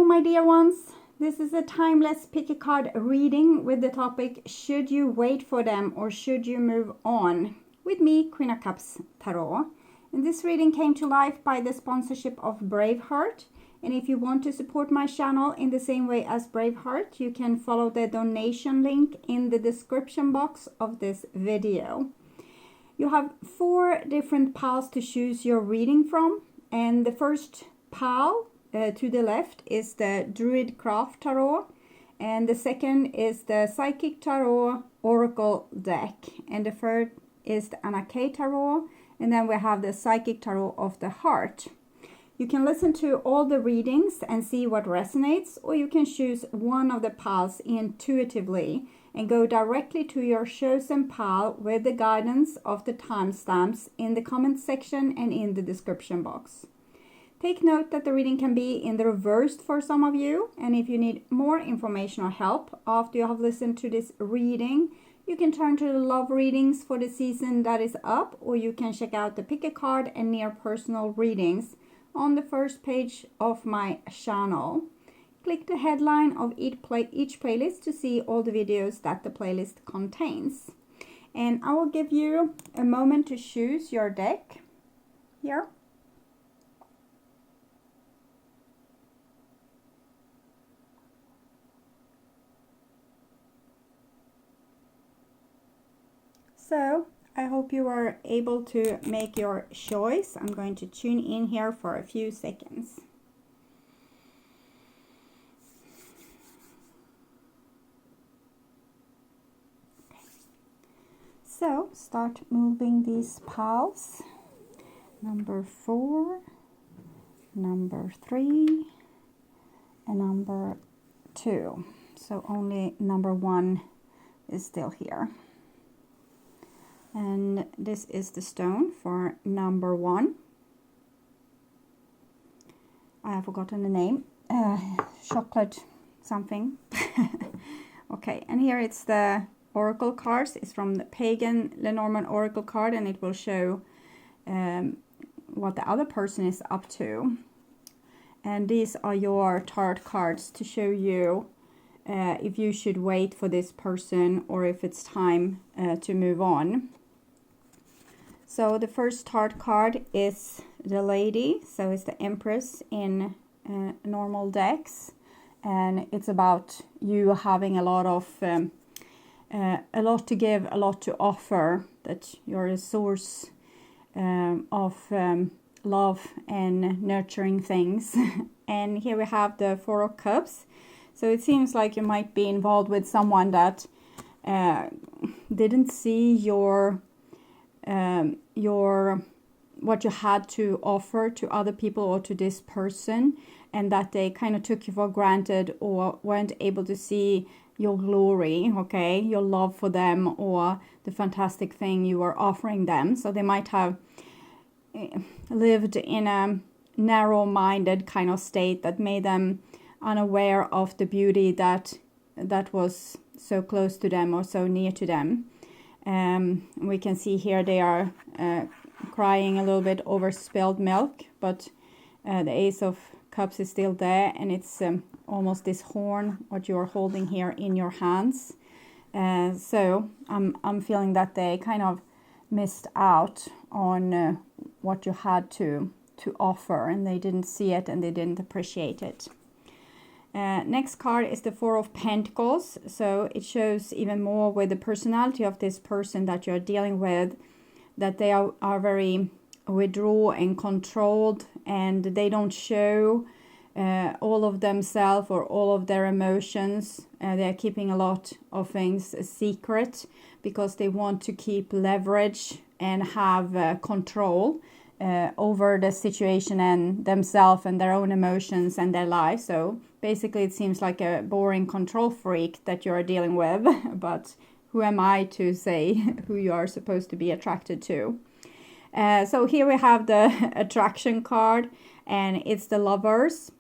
Hello my dear ones, this is a timeless pick a card reading with the topic should you wait for them or should you move on? With me, Queen of Cups Tarot. And this reading came to life by the sponsorship of Braveheart. And if you want to support my channel in the same way as Braveheart, you can follow the donation link in the description box of this video. You have 4 different piles to choose your reading from. And the first pile to the left is the Druid Craft Tarot, and the second is the Psychic Tarot Oracle deck, and the third is the Anake Tarot, and then we have the Psychic Tarot of the Heart. You can listen to all the readings and see what resonates, or you can choose one of the piles intuitively and go directly to your chosen pile with the guidance of the timestamps in the comment section and in the description box. Take note that the reading can be in the reversed for some of you, and if you need more information or help after you have listened to this reading, you can turn to the love readings for the season that is up, or you can check out the pick a card and near personal readings on the first page of my channel. Click the headline of each playlist to see all the videos that the playlist contains. And I will give you a moment to choose your deck here. So I hope you are able to make your choice. I'm going to tune in here for a few seconds. Okay. So start moving these piles. Number 4, number 3, and number 2. So only number 1 is still here. And this is the stone for number 1. I have forgotten the name. Chocolate something. Okay, and here it's the oracle cards. It's from the Pagan Lenormand oracle card, and it will show what the other person is up to. And these are your tarot cards to show you if you should wait for this person or if it's time to move on. So the first tarot card is the Lady, so it's the Empress in normal decks, and it's about you having a lot to give, a lot to offer, that you're a source of love and nurturing things. And here we have the 4 of Cups, so it seems like you might be involved with someone that didn't see what you had to offer to other people or to this person, and that they kind of took you for granted or weren't able to see your glory, okay, your love for them or the fantastic thing you were offering them. So they might have lived in a narrow-minded kind of state that made them unaware of the beauty that was so close to them or so near to them. We can see here they are crying a little bit over spilled milk, but the Ace of Cups is still there, and it's almost this horn what you're holding here in your hands. So I'm feeling that they kind of missed out on what you had to offer, and they didn't see it and they didn't appreciate it. Next card is the 4 of Pentacles, so it shows even more with the personality of this person that you're dealing with, that they are very withdrawn and controlled, and they don't show all of themselves or all of their emotions. They're keeping a lot of things a secret because they want to keep leverage and have control over the situation and themselves and their own emotions and their life. So basically it seems like a boring control freak that you're dealing with, but who am I to say who you are supposed to be attracted to? So here we have the attraction card, and it's the Lovers.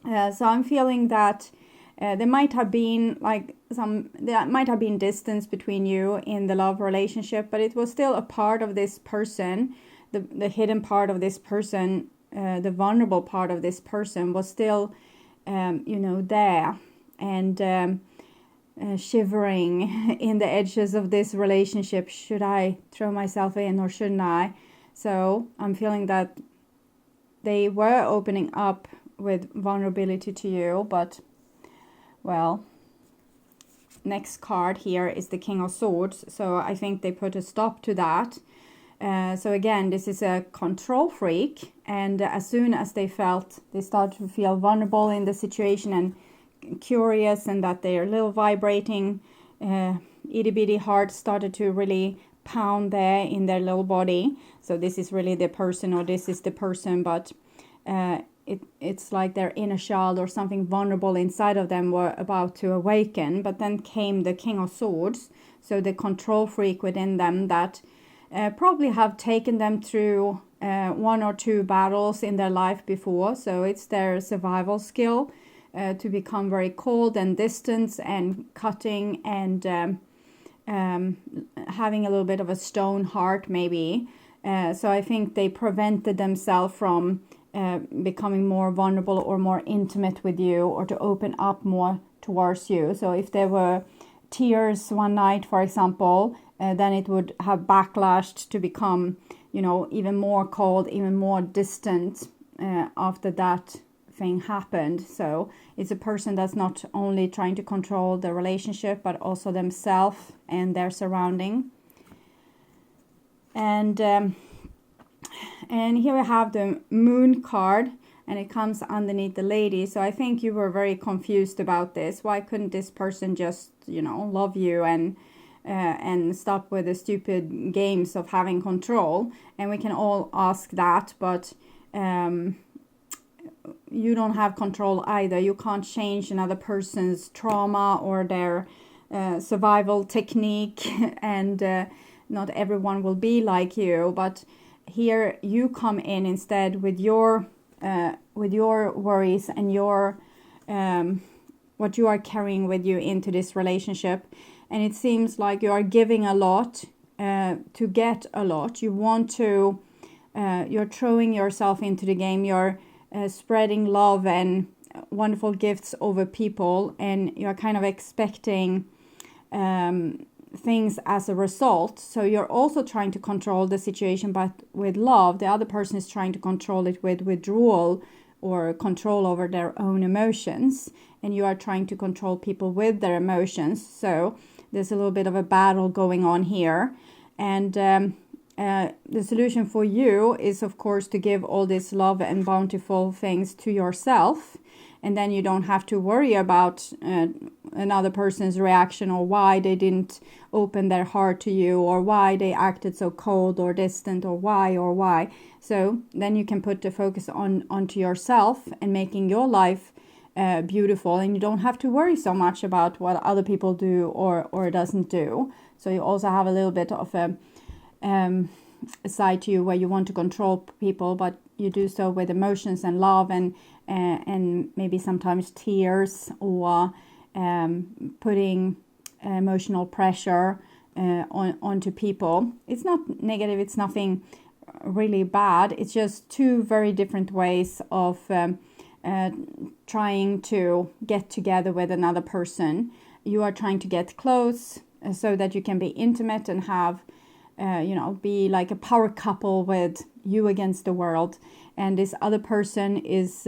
So I'm feeling that there might have been distance between you in the love relationship, but it was still a part of this person, the hidden part of this person, the vulnerable part of this person was still you know, there and shivering in the edges of this relationship. Should I throw myself in or shouldn't I? So I'm feeling that they were opening up with vulnerability to you, but well, next card here is the King of Swords. So I think they put a stop to that. So again, this is a control freak, and as soon as they started to feel vulnerable in the situation and curious, and that their little vibrating itty bitty heart started to really pound there in their little body. So this is really the person, or this is the person, but it's like their inner child or something vulnerable inside of them were about to awaken. But then came the King of Swords, so the control freak within them that probably have taken them through 1 or 2 battles in their life before. So it's their survival skill to become very cold and distant and cutting and having a little bit of a stone heart maybe. So I think they prevented themselves from becoming more vulnerable or more intimate with you, or to open up more towards you. So if there were tears one night, for example, then it would have backlashed to become, you know, even more cold, even more distant after that thing happened. So it's a person that's not only trying to control the relationship, but also themselves and their surrounding. And here we have the Moon card, and it comes underneath the Lady. So I think you were very confused about this. Why couldn't this person just, you know, love you and stop with the stupid games of having control? And we can all ask that, but you don't have control either. You can't change another person's trauma or their survival technique, and not everyone will be like you. But here you come in instead with your worries and your what you are carrying with you into this relationship. And it seems like you are giving a lot to get a lot. You want to, you're throwing yourself into the game. You're spreading love and wonderful gifts over people, and you're kind of expecting things as a result. So you're also trying to control the situation, but with love. The other person is trying to control it with withdrawal or control over their own emotions, and you are trying to control people with their emotions. So there's a little bit of a battle going on here. And the solution for you is, of course, to give all this love and bountiful things to yourself, and then you don't have to worry about another person's reaction, or why they didn't open their heart to you, or why they acted so cold or distant, or why. So then you can put the focus onto yourself and making your life beautiful, and you don't have to worry so much about what other people do or doesn't do. So you also have a little bit of a side to you where you want to control people, but you do so with emotions and love and maybe sometimes tears, or putting emotional pressure onto people. It's not negative, it's nothing really bad. It's just 2 very different ways of trying to get together with another person. You are trying to get close so that you can be intimate and have be like a power couple with you against the world. And this other person is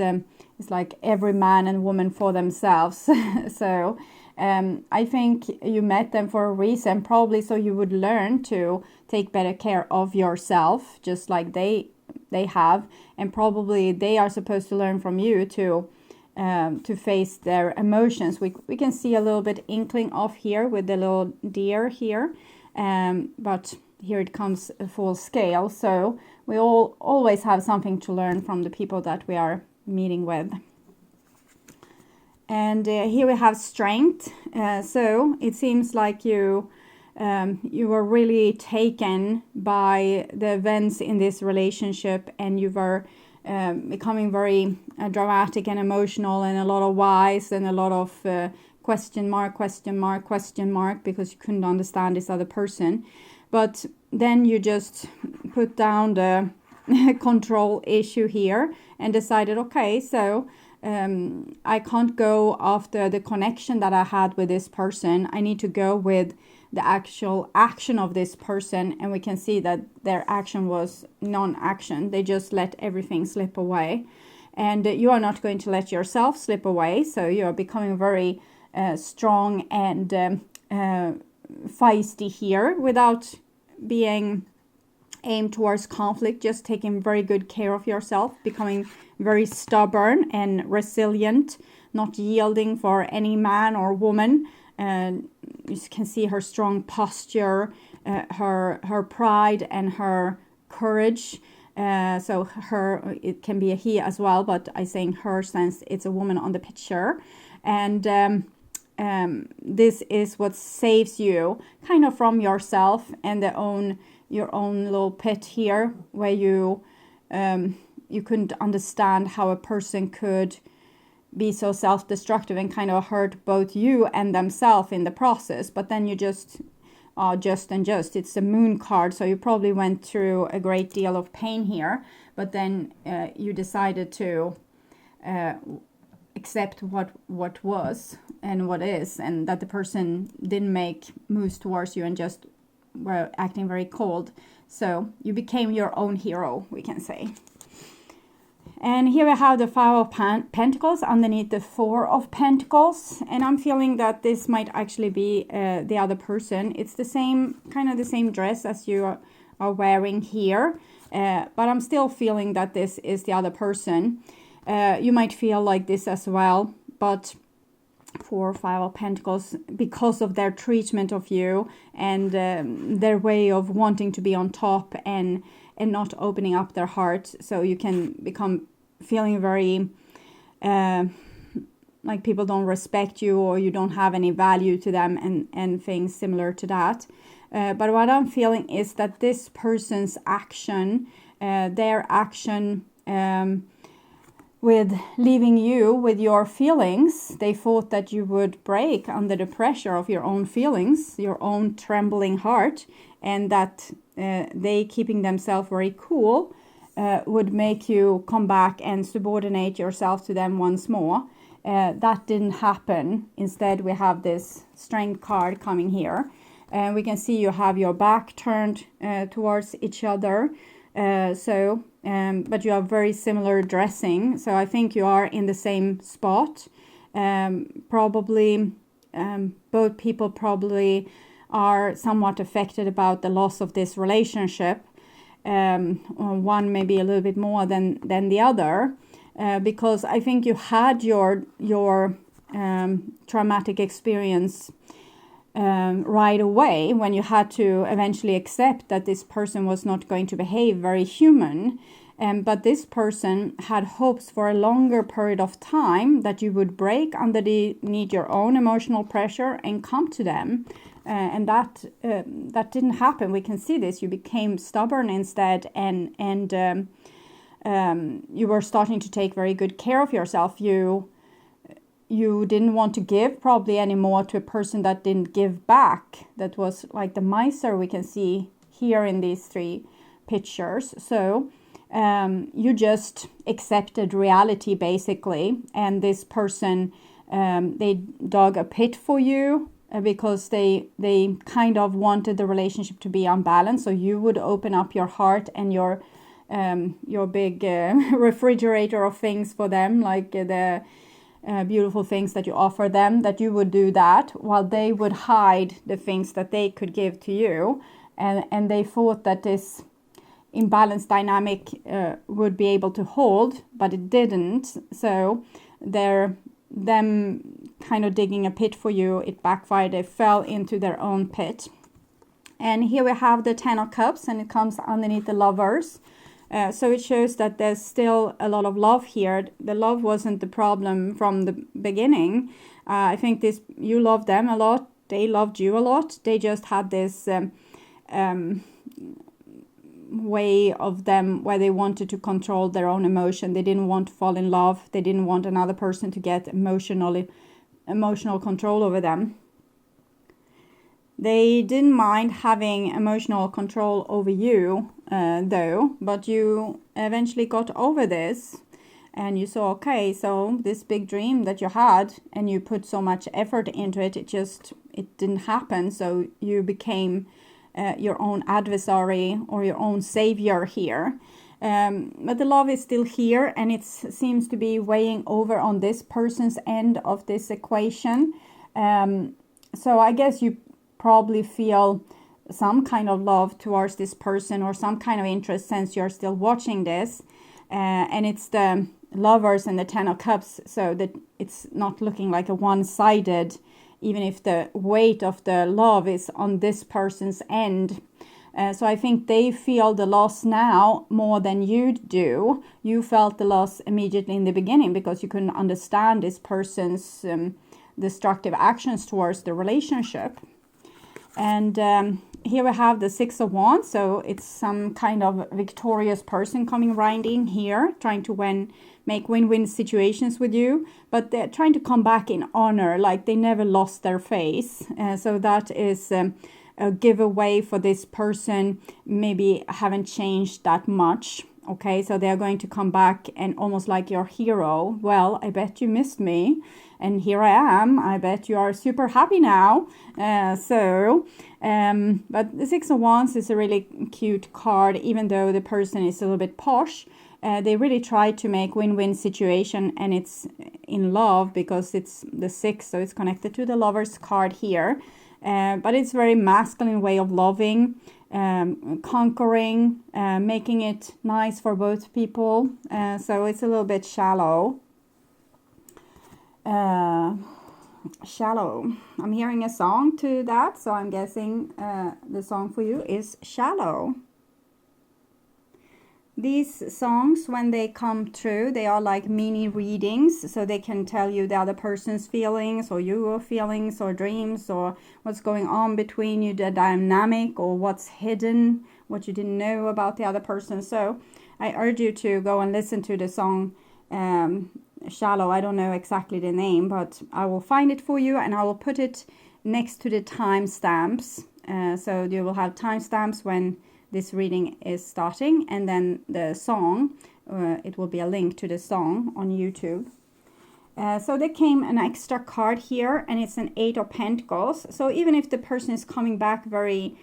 like every man and woman for themselves. So I think you met them for a reason, probably so you would learn to take better care of yourself, just like they have, and probably they are supposed to learn from you to face their emotions. We can see a little bit inkling of here with the little deer here, but here it comes full scale. So we all always have something to learn from the people that we are meeting with. And here we have strength. So it seems like you were really taken by the events in this relationship, and you were becoming very dramatic and emotional, and a lot of whys and a lot of question mark, because you couldn't understand this other person. But then you just put down the control issue here and decided, okay, so I can't go after the connection that I had with this person. I need to go with the actual action of this person, and we can see that their action was non-action. They just let everything slip away, and you are not going to let yourself slip away. So you are becoming very strong and feisty here, without being aimed towards conflict, just taking very good care of yourself, becoming very stubborn and resilient, not yielding for any man or woman. You can see her strong posture, her pride and her courage. So her, it can be a he as well, but I say in her sense it's a woman on the picture. And this is what saves you kind of from yourself and your own little pit here, where you couldn't understand how a person could be so self-destructive and kind of hurt both you and themselves in the process. But then you just it's the moon card, so you probably went through a great deal of pain here, but then you decided to accept what was and what is, and that the person didn't make moves towards you and just were acting very cold. So you became your own hero, we can say. And here we have the Five of Pentacles underneath the Four of Pentacles. And I'm feeling that this might actually be the other person. It's the same, kind of the same dress as you are wearing here. But I'm still feeling that this is the other person. You might feel like this as well. But for Five of Pentacles, because of their treatment of you and their way of wanting to be on top and not opening up their heart, so you can become feeling very like people don't respect you, or you don't have any value to them, and things similar to that. But what I'm feeling is that this person's action, their action with leaving you with your feelings, they thought that you would break under the pressure of your own feelings, your own trembling heart, and that they, keeping themselves very cool, would make you come back and subordinate yourself to them once more. That didn't happen. Instead, we have this Strength card coming here. And we can see you have your back turned towards each other. But you have very similar dressing. So I think you are in the same spot. Probably, both people probably are somewhat affected about the loss of this relationship. One maybe a little bit more than the other, because I think you had your traumatic experience right away, when you had to eventually accept that this person was not going to behave very human. But this person had hopes for a longer period of time that you would break underneath your own emotional pressure and come to them. And that didn't happen. We can see this. You became stubborn instead, and you were starting to take very good care of yourself. You didn't want to give probably anymore to a person that didn't give back. That was like the miser we can see here in these three pictures. So you just accepted reality basically, and this person, they dug a pit for you because they kind of wanted the relationship to be unbalanced. So you would open up your heart and your big refrigerator of things for them, like the beautiful things that you offer them, that you would do that while they would hide the things that they could give to you. And they thought that this imbalanced dynamic would be able to hold, but it didn't. So them kind of digging a pit for you, it backfired. They fell into their own pit. And here we have the Ten of Cups, and it comes underneath the Lovers. So it shows that there's still a lot of love here. The love wasn't the problem from the beginning. I think you loved them a lot. They loved you a lot. They just had this way of them where they wanted to control their own emotion. They didn't want to fall in love. They didn't want another person to get emotional control over them. They didn't mind having emotional control over you, though, but you eventually got over this. and you saw, okay, so this big dream that you had and you put so much effort into it, it didn't happen. So you became your own adversary or your own savior here. But the love is still here, and it seems to be weighing over on this person's end of this equation. So I guess you probably feel some kind of love towards this person or some kind of interest since you're still watching this. And it's the Lovers and the Ten of Cups, so that it's not looking like a one-sided, even if the weight of the love is on this person's end. So I think they feel the loss now more than you do. You felt the loss immediately in the beginning because you couldn't understand this person's destructive actions towards the relationship. And here we have the Six of Wands, so it's some kind of victorious person coming right in here, trying to make win-win situations with you, but they're trying to come back in honor, like they never lost their face. So that is a giveaway for this person, maybe haven't changed that much. Okay, so they're going to come back and almost like your hero. Well, I bet you missed me, and here I am. I bet you are super happy now. But the Six of Wands is a really cute card, even though the person is a little bit posh. They really try to make win-win situation, and it's in love because it's the six, so it's connected to the Lovers card here. But it's very masculine way of loving, conquering, making it nice for both people. So it's a little bit shallow. Shallow. I'm hearing a song to that, so I'm guessing the song for you is Shallow. These songs, when they come true, they are like mini readings, so they can tell you the other person's feelings or your feelings or dreams or what's going on between you, the dynamic or what's hidden, what you didn't know about the other person. So I urge you to go and listen to the song Shallow. I don't know exactly the name, but I will find it for you and I will put it next to the timestamps. So you will have timestamps when this reading is starting, and then the song, it will be a link to the song on YouTube. So there came an extra card here, and it's an Eight of Pentacles. So even if the person is coming back very,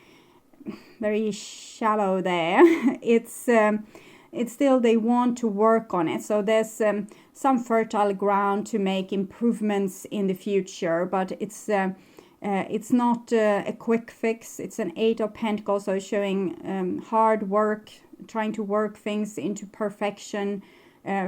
very shallow there, it's still they want to work on it. So there's some fertile ground to make improvements in the future, but it's not a quick fix. It's an Eight of Pentacles, so showing hard work, trying to work things into perfection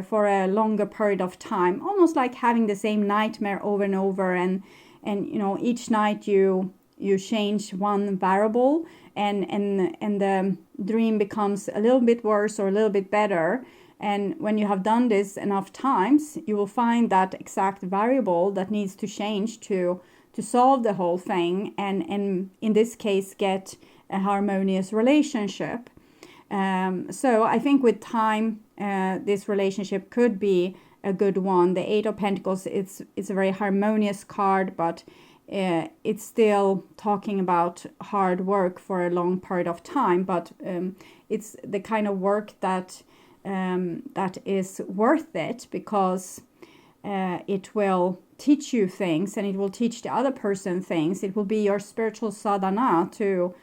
for a longer period of time. Almost like having the same nightmare over and over, and you know, each night you change one variable, and the dream becomes a little bit worse or a little bit better. And when you have done this enough times, you will find that exact variable that needs to change to solve the whole thing, and in this case get a harmonious relationship. So I think with time this relationship could be a good one. The Eight of Pentacles, it's a very harmonious card, but it's still talking about hard work for a long period of time, but it's the kind of work that is worth it, because it will teach you things, and it will teach the other person things. It will be your spiritual sadhana to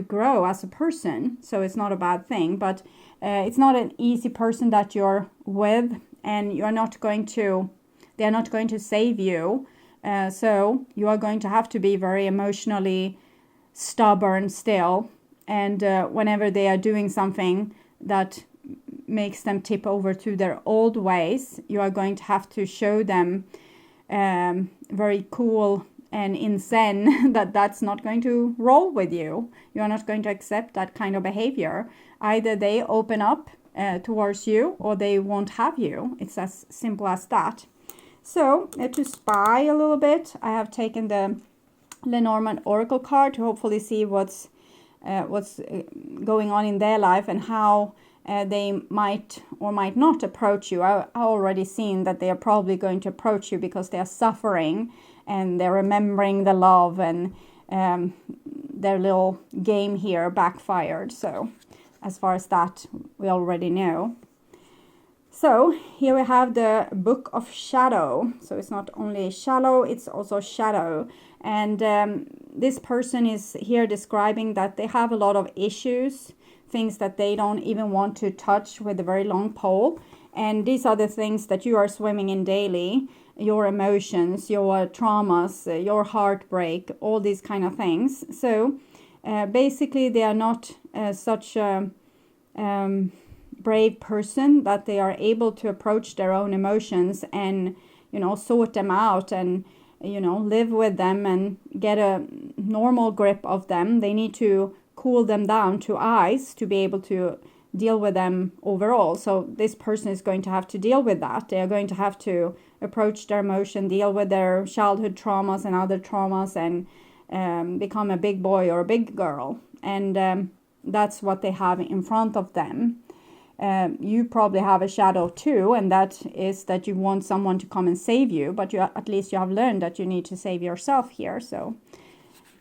grow as a person. So it's not a bad thing, but it's not an easy person that you're with, and they're not going to save you. So you are going to have to be very emotionally stubborn still, and whenever they are doing something that makes them tip over to their old ways, you are going to have to show them very cool and in zen that's not going to roll with you. You are not going to accept that kind of behavior. Either they open up towards you, or they won't have you. It's as simple as that. So to spy a little bit, I have taken the Lenormand Oracle card to hopefully see what's going on in their life, and how they might or might not approach you. I already seen that they are probably going to approach you because they are suffering and they're remembering the love, and their little game here backfired. So as far as that, we already know. So here we have the Book of Shadow. So it's not only shallow, it's also shadow. And this person is here describing that they have a lot of issues, things that they don't even want to touch with a very long pole. And these are the things that you are swimming in daily, your emotions, your traumas, your heartbreak, all these kind of things. So basically they are not such a brave person that they are able to approach their own emotions and, sort them out and, live with them and get a normal grip of them. They need to cool them down to ice to be able to deal with them overall. So this person is going to have to deal with that. They are going to have to approach their emotion, deal with their childhood traumas and other traumas, and become a big boy or a big girl. And that's what they have in front of them. You probably have a shadow too, and that is that you want someone to come and save you, but at least you have learned that you need to save yourself here. So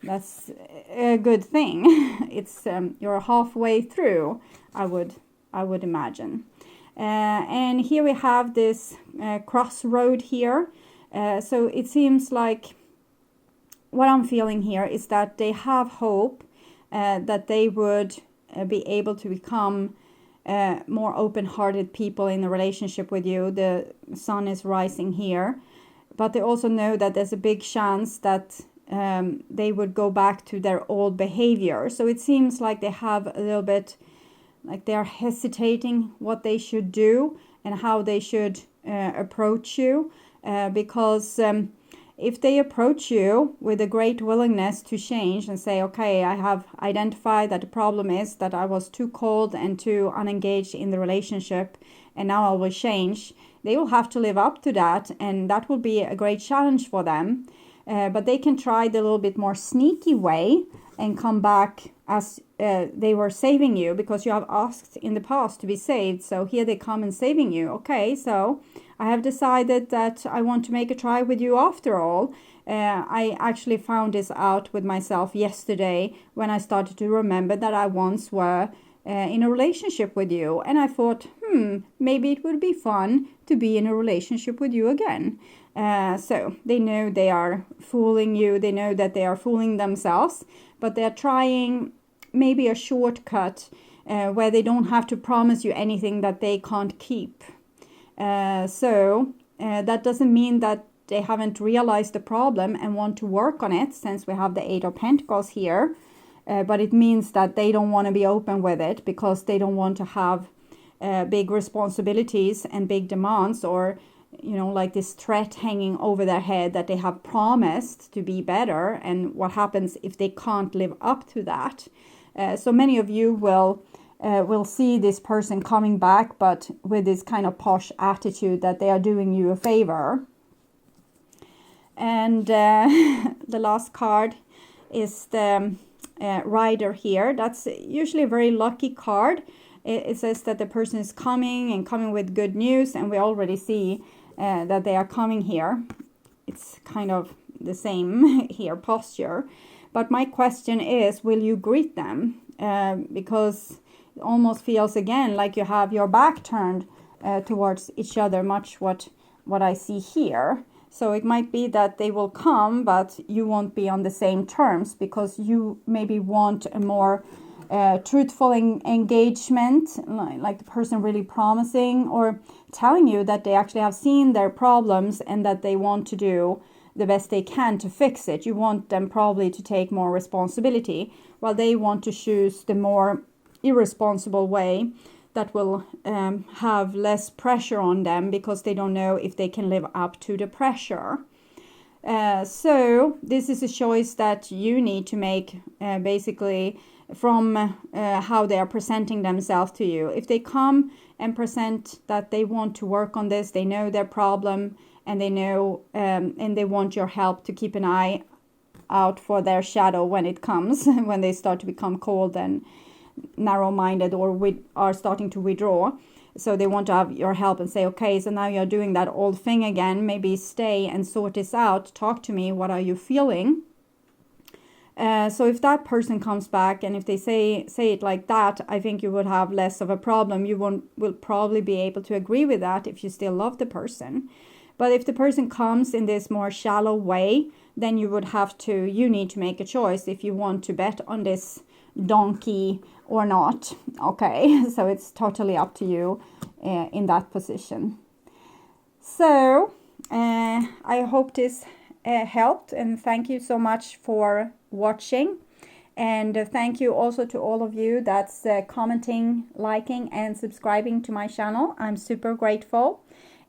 that's a good thing. It's you're halfway through, I would imagine. And here we have this crossroad here. So it seems like what I'm feeling here is that they have hope that they would be able to become more open-hearted people in a relationship with you. The sun is rising here, but they also know that there's a big chance that they would go back to their old behavior. So it seems like they have a little bit, like they are hesitating what they should do and how they should approach you, because if they approach you with a great willingness to change and say, okay, I have identified that the problem is that I was too cold and too unengaged in the relationship, and now I will change, they will have to live up to that, and that will be a great challenge for them. But they can try the little bit more sneaky way and come back as they were saving you, because you have asked in the past to be saved. So here they come and saving you. Okay, so I have decided that I want to make a try with you after all. I actually found this out with myself yesterday when I started to remember that I once were in a relationship with you. And I thought, maybe it would be fun to be in a relationship with you again. So they know they are fooling you. They know that they are fooling themselves, but they're trying maybe a shortcut where they don't have to promise you anything that they can't keep. So that doesn't mean that they haven't realized the problem and want to work on it, since we have the 8 of Pentacles here. But it means that they don't want to be open with it because they don't want to have big responsibilities and big demands, or like this threat hanging over their head that they have promised to be better, and what happens if they can't live up to that. So many of you will see this person coming back, but with this kind of posh attitude that they are doing you a favor. And the last card is the Rider here. That's usually a very lucky card. It says that the person is coming with good news, and we already see that they are coming here. It's kind of the same here posture. But my question is, will you greet them? Because it almost feels again like you have your back turned towards each other, much what I see here. So it might be that they will come, but you won't be on the same terms, because you maybe want a more truthful engagement, like the person really promising or telling you that they actually have seen their problems and that they want to do the best they can to fix it. You want them probably to take more responsibility, while they want to choose the more irresponsible way that will have less pressure on them, because they don't know if they can live up to the pressure. So this is a choice that you need to make, basically from how they are presenting themselves to you. If they come and present that they want to work on this, they know their problem, and they know and they want your help to keep an eye out for their shadow when it comes, when they start to become cold and narrow-minded, or are starting to withdraw. So they want to have your help and say, okay, so now you're doing that old thing again, maybe stay and sort this out, talk to me, what are you feeling? So if that person comes back and if they say it like that, I think you would have less of a problem. You will probably be able to agree with that if you still love the person. But if the person comes in this more shallow way, then you need to make a choice if you want to bet on this donkey or not. Okay, so it's totally up to you in that position. So I hope this helped, and thank you so much for watching. And thank you also to all of you that's commenting, liking and subscribing to my channel. I'm super grateful.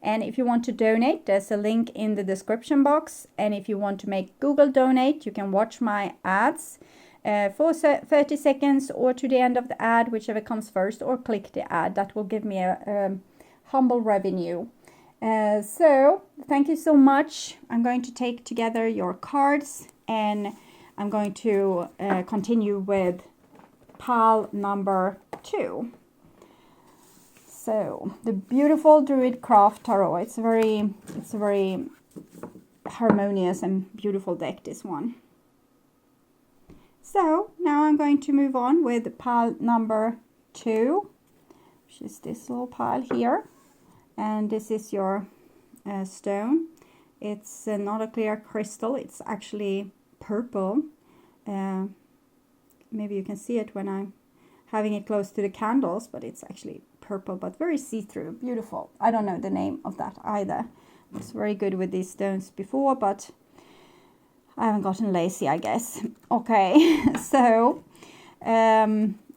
And if you want to donate, there's a link in the description box. And if you want to make Google donate, you can watch my ads for 30 seconds or to the end of the ad, whichever comes first, or click the ad. That will give me a humble revenue. So thank you so much. I'm going to take together your cards and I'm going to continue with pile number 2. So the beautiful Druid Craft Tarot. It's a very harmonious and beautiful deck, this one. So now I'm going to move on with pile number 2, which is this little pile here. And this is your stone. It's not a clear crystal. It's actually purple. Maybe you can see it when I'm having it close to the candles, but it's actually purple, but very see-through. Beautiful. I don't know the name of that either. I was very good with these stones before, but I haven't gotten lazy, I guess. Okay, so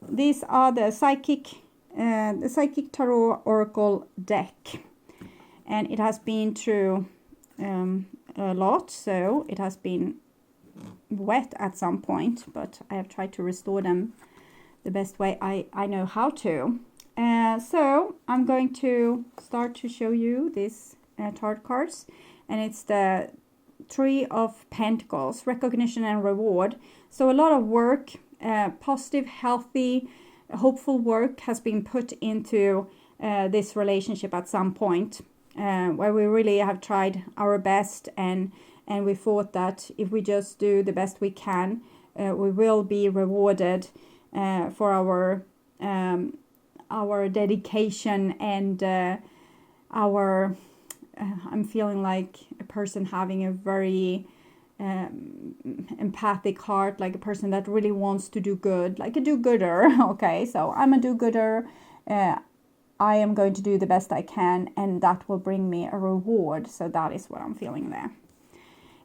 these are the Psychic Tarot Oracle deck, and it has been through a lot, so it has been wet at some point, but I have tried to restore them the best way I know how to. So I'm going to start to show you these tarot cards, and it's the 3 of Pentacles, recognition and reward. So a lot of work, positive, healthy, hopeful work has been put into this relationship at some point, where we really have tried our best, and we thought that if we just do the best we can, we will be rewarded for our dedication and our I'm feeling like a person having a very empathic heart, like a person that really wants to do good, like a do-gooder. Okay, so I'm a do-gooder. I am going to do the best I can, and that will bring me a reward. So that is what I'm feeling there.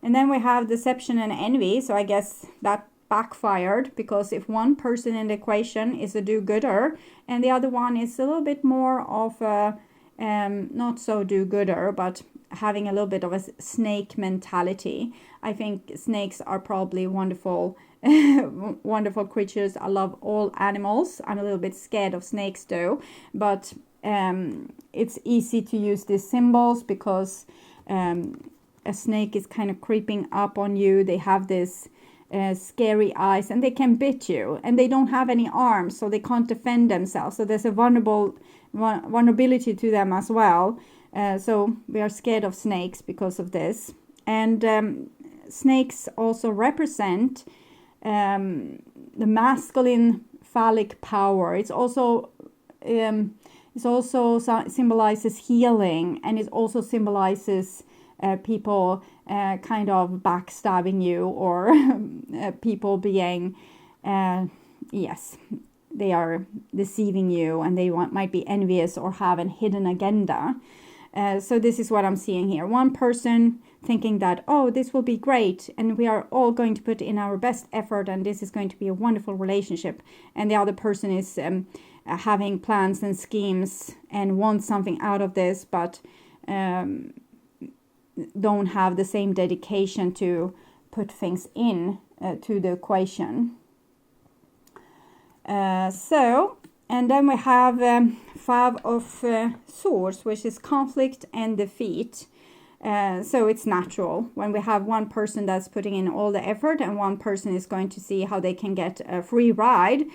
And then we have deception and envy. So I guess that backfired, because if one person in the equation is a do-gooder and the other one is a little bit more of a not so do-gooder, but having a little bit of a snake mentality. I think snakes are probably wonderful wonderful creatures. I love all animals. I'm a little bit scared of snakes though, but it's easy to use these symbols because a snake is kind of creeping up on you. They have this scary eyes, and they can bite you, and they don't have any arms, so they can't defend themselves. So there's a vulnerability to them as well. So we are scared of snakes because of this. And snakes also represent the masculine phallic power. It's also symbolizes healing, and it also symbolizes people kind of backstabbing you, or people being yes, they are deceiving you, and they might be envious or have a hidden agenda. So this is what I'm seeing here. One person thinking that, oh, this will be great, and we are all going to put in our best effort, and this is going to be a wonderful relationship. And the other person is having plans and schemes and wants something out of this, but don't have the same dedication to put things in to the equation. And then we have 5 of Swords, which is conflict and defeat. So it's natural when we have one person that's putting in all the effort and one person is going to see how they can get a free ride.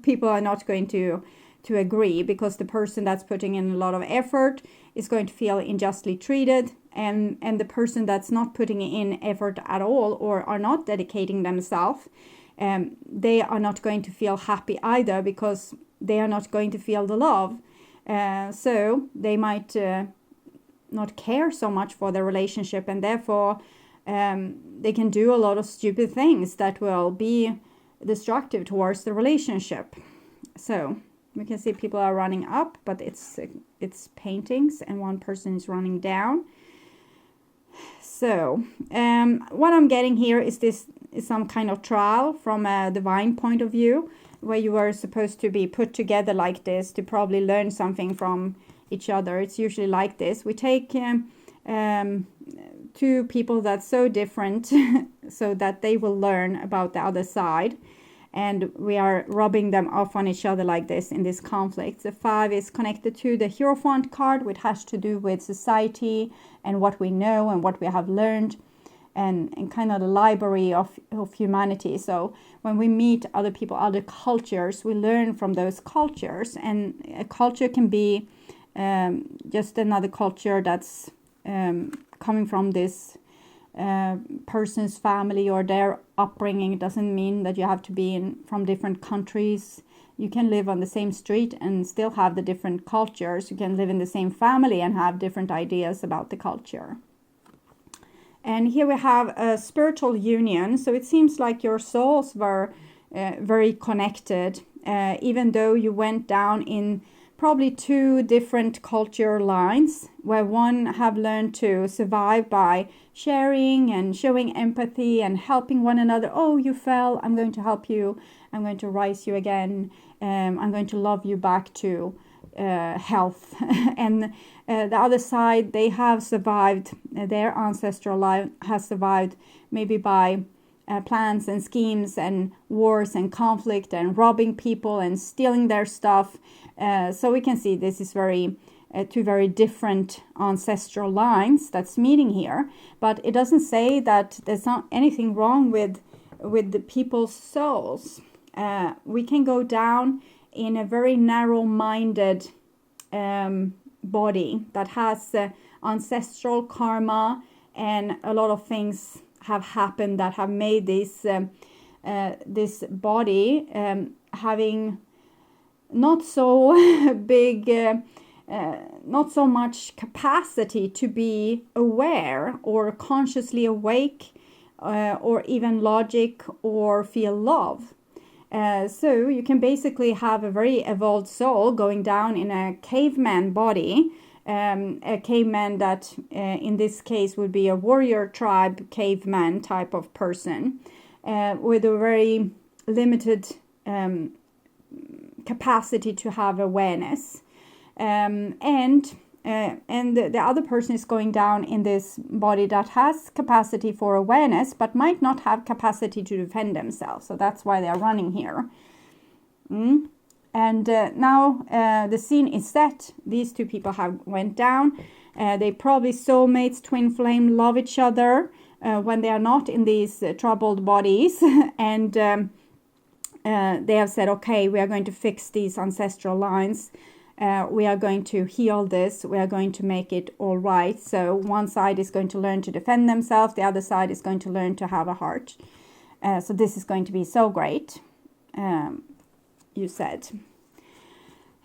People are not going to to agree, because the person that's putting in a lot of effort is going to feel unjustly treated, and the person that's not putting in effort at all or are not dedicating themselves, they are not going to feel happy either, because they are not going to feel the love. So they might not care so much for the relationship, and therefore they can do a lot of stupid things that will be destructive towards the relationship. So we can see people are running up, but it's paintings, and one person is running down. So what I'm getting here is this is some kind of trial from a divine point of view, where you are supposed to be put together like this to probably learn something from each other. It's usually like this. We take two people that's so different so that they will learn about the other side, and we are rubbing them off on each other like this in this conflict. The 5 is connected to the Hierophant card, which has to do with society and what we know and what we have learned, and kind of the library of humanity. So when we meet other people, other cultures, we learn from those cultures, and a culture can be just another culture that's coming from this person's family or their upbringing. It doesn't mean that you have to be from different countries. You can live on the same street and still have the different cultures. You can live in the same family and have different ideas about the culture. And here we have a spiritual union. So it seems like your souls were very connected, even though you went down in probably 2 different culture lines, where one have learned to survive by sharing and showing empathy and helping one another. Oh, you fell, I'm going to help you, I'm going to rise you again, I'm going to love you back to health. And the other side, they have survived, their ancestral life has survived maybe by plans and schemes and wars and conflict and robbing people and stealing their stuff. So we can see this is very 2 very different ancestral lines that's meeting here, but it doesn't say that there's not anything wrong with the people's souls. We can go down in a very narrow-minded body that has ancestral karma, and a lot of things have happened that have made this body having not so big, not so much capacity to be aware or consciously awake, or even logic or feel love. So you can basically have a very evolved soul going down in a caveman body, a caveman that in this case would be a warrior tribe caveman type of person, with a very limited capacity to have awareness, and the other person is going down in this body that has capacity for awareness but might not have capacity to defend themselves. So that's why they're running here. And now the scene is set. These 2 people have went down. They probably soulmates, twin flame, love each other when they are not in these troubled bodies. And they have said, okay, we are going to fix these ancestral lines. We are going to heal this. We are going to make it all right. So one side is going to learn to defend themselves. The other side is going to learn to have a heart. So this is going to be so great, you said.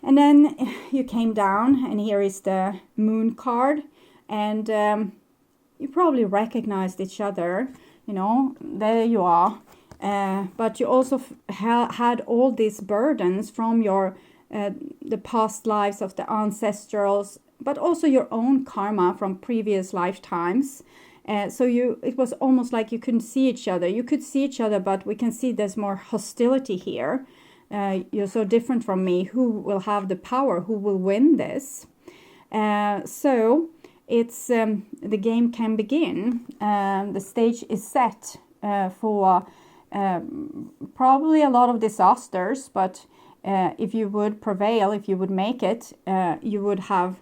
And then you came down, and here is the moon card. And you probably recognized each other. You know, there you are. But you also had all these burdens from your the past lives of the ancestrals, but also your own karma from previous lifetimes. So it was almost like you couldn't see each other. You could see each other, but we can see there's more hostility here. You're so different from me. Who will have the power? Who will win this? So it's the game can begin. The stage is set for probably a lot of disasters, but if you would prevail, if you would make it, you would have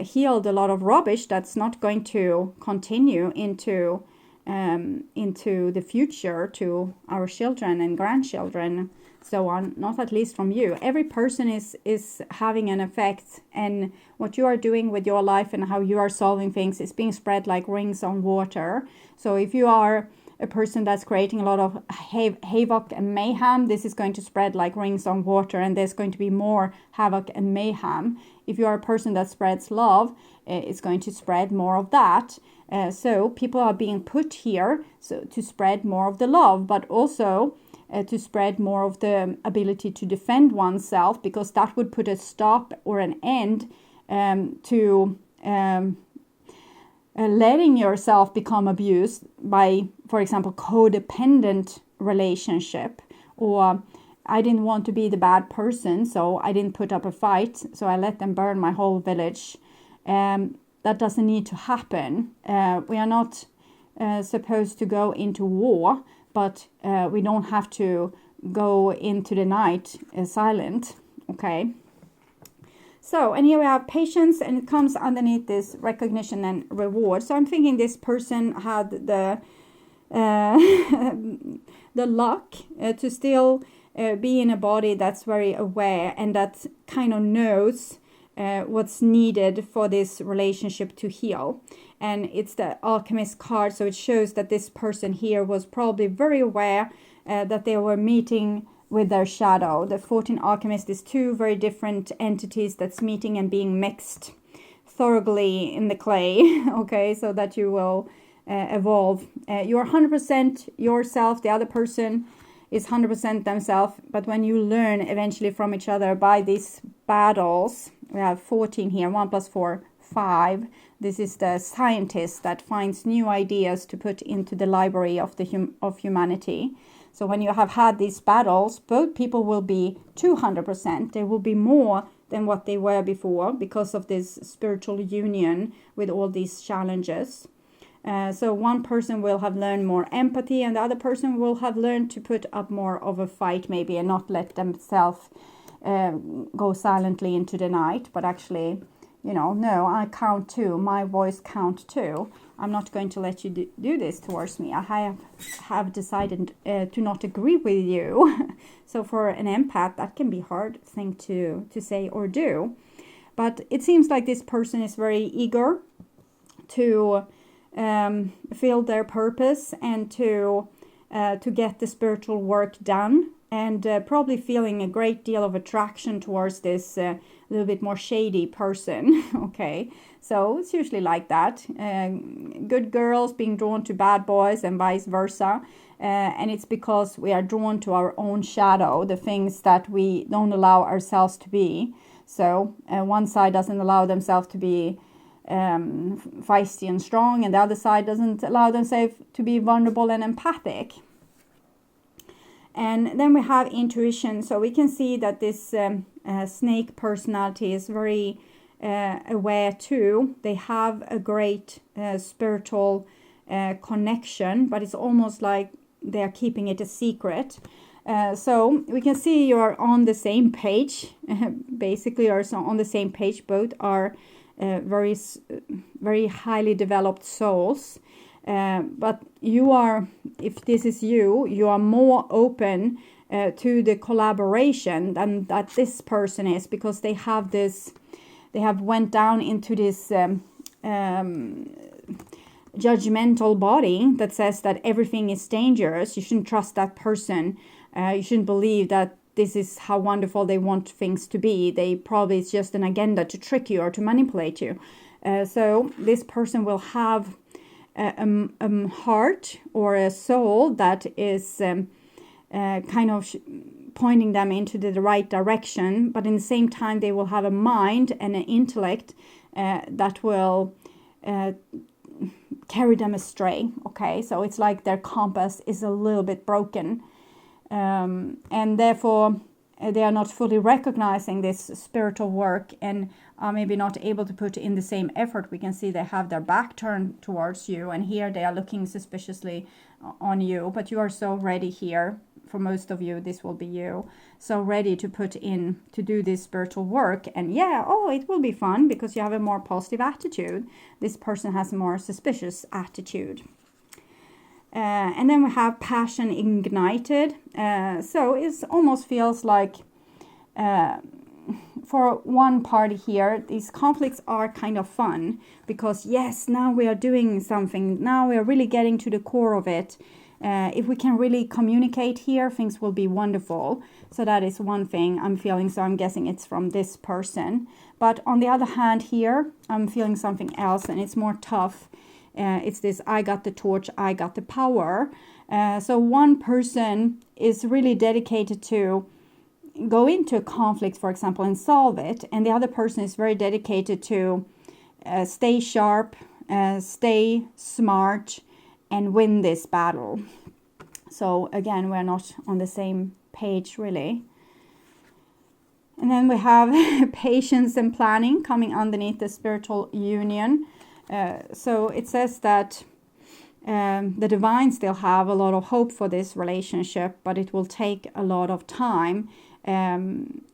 healed a lot of rubbish that's not going to continue into the future to our children and grandchildren. so on, not at least from you. Every person is having an effect, and what you are doing with your life and how you are solving things is being spread like rings on water. So if you are a person that's creating a lot of havoc and mayhem, this is going to spread like rings on water, and there's going to be more havoc and mayhem. If you are a person that spreads love, it's going to spread more of that. So people are being put here to spread more of the love, but also to spread more of the ability to defend oneself, because that would put a stop or an end to letting yourself become abused by, for example, codependent relationship, or I didn't want to be the bad person, so I didn't put up a fight, so I let them burn my whole village. That doesn't need to happen. We are not supposed to go into war, but we don't have to go into the night silent, okay? So, and here we have patience, and it comes underneath this recognition and reward. So I'm thinking this person had the luck to still be in a body that's very aware and that kind of knows what's needed for this relationship to heal. And it's the Alchemist card, so it shows that this person here was probably very aware that they were meeting with their shadow. The 14 Alchemist is two very different entities that's meeting and being mixed thoroughly in the clay, okay, so that you will evolve. You're 100% yourself, the other person is 100% themselves, but when you learn eventually from each other by these battles, we have 14 here, 1 + 4, 5. This is the scientist that finds new ideas to put into the library of of humanity. So when you have had these battles, both people will be 200%. They will be more than what they were before because of this spiritual union with all these challenges. So one person will have learned more empathy, and the other person will have learned to put up more of a fight maybe, and not let themselves go silently into the night, but actually, no, I count too. My voice count too. I'm not going to let you do this towards me. I have decided to not agree with you. So for an empath, that can be a hard thing to say or do. But it seems like this person is very eager to feel their purpose and to get the spiritual work done, and probably feeling a great deal of attraction towards this little bit more shady person. Okay, so it's usually like that. Good girls being drawn to bad boys and vice versa. And it's because we are drawn to our own shadow, the things that we don't allow ourselves to be. So one side doesn't allow themselves to be feisty and strong, and the other side doesn't allow themselves to be vulnerable and empathic. And then we have intuition. So we can see that this snake personality is very aware too. They have a great spiritual connection, but it's almost like they're keeping it a secret. So we can see you are on the same page. Basically, you're on the same page. Both are very highly developed souls. But you are, if this is you are more open to the collaboration than that this person is, because they have went down into this judgmental body that says that everything is dangerous. You shouldn't trust that person. You shouldn't believe that this is how wonderful they want things to be. They probably, it's just an agenda to trick you or to manipulate you. So this person will have a heart or a soul that is kind of pointing them into the right direction, but in the same time they will have a mind and an intellect that will carry them astray. Okay, so it's like their compass is a little bit broken, and therefore they are not fully recognizing this spiritual work, and are maybe not able to put in the same effort. We can see they have their back turned towards you, and here they are looking suspiciously on you, but you are so ready here. For most of you, this will be you, so ready to put in to do this spiritual work. And it will be fun because you have a more positive attitude. This person has a more suspicious attitude. And then we have passion ignited. So it almost feels like for one party here, these conflicts are kind of fun because yes, now we are doing something. Now we are really getting to the core of it. If we can really communicate here, things will be wonderful. So that is one thing I'm feeling. So I'm guessing it's from this person. But on the other hand here, I'm feeling something else and it's more tough. It's this, I got the torch, I got the power. So one person is really dedicated to go into a conflict, for example, and solve it. And the other person is very dedicated to stay sharp, stay smart, and win this battle. So again, we're not on the same page really. And then we have patience and planning coming underneath the spiritual union. So it says that the divine still have a lot of hope for this relationship, but it will take a lot of time.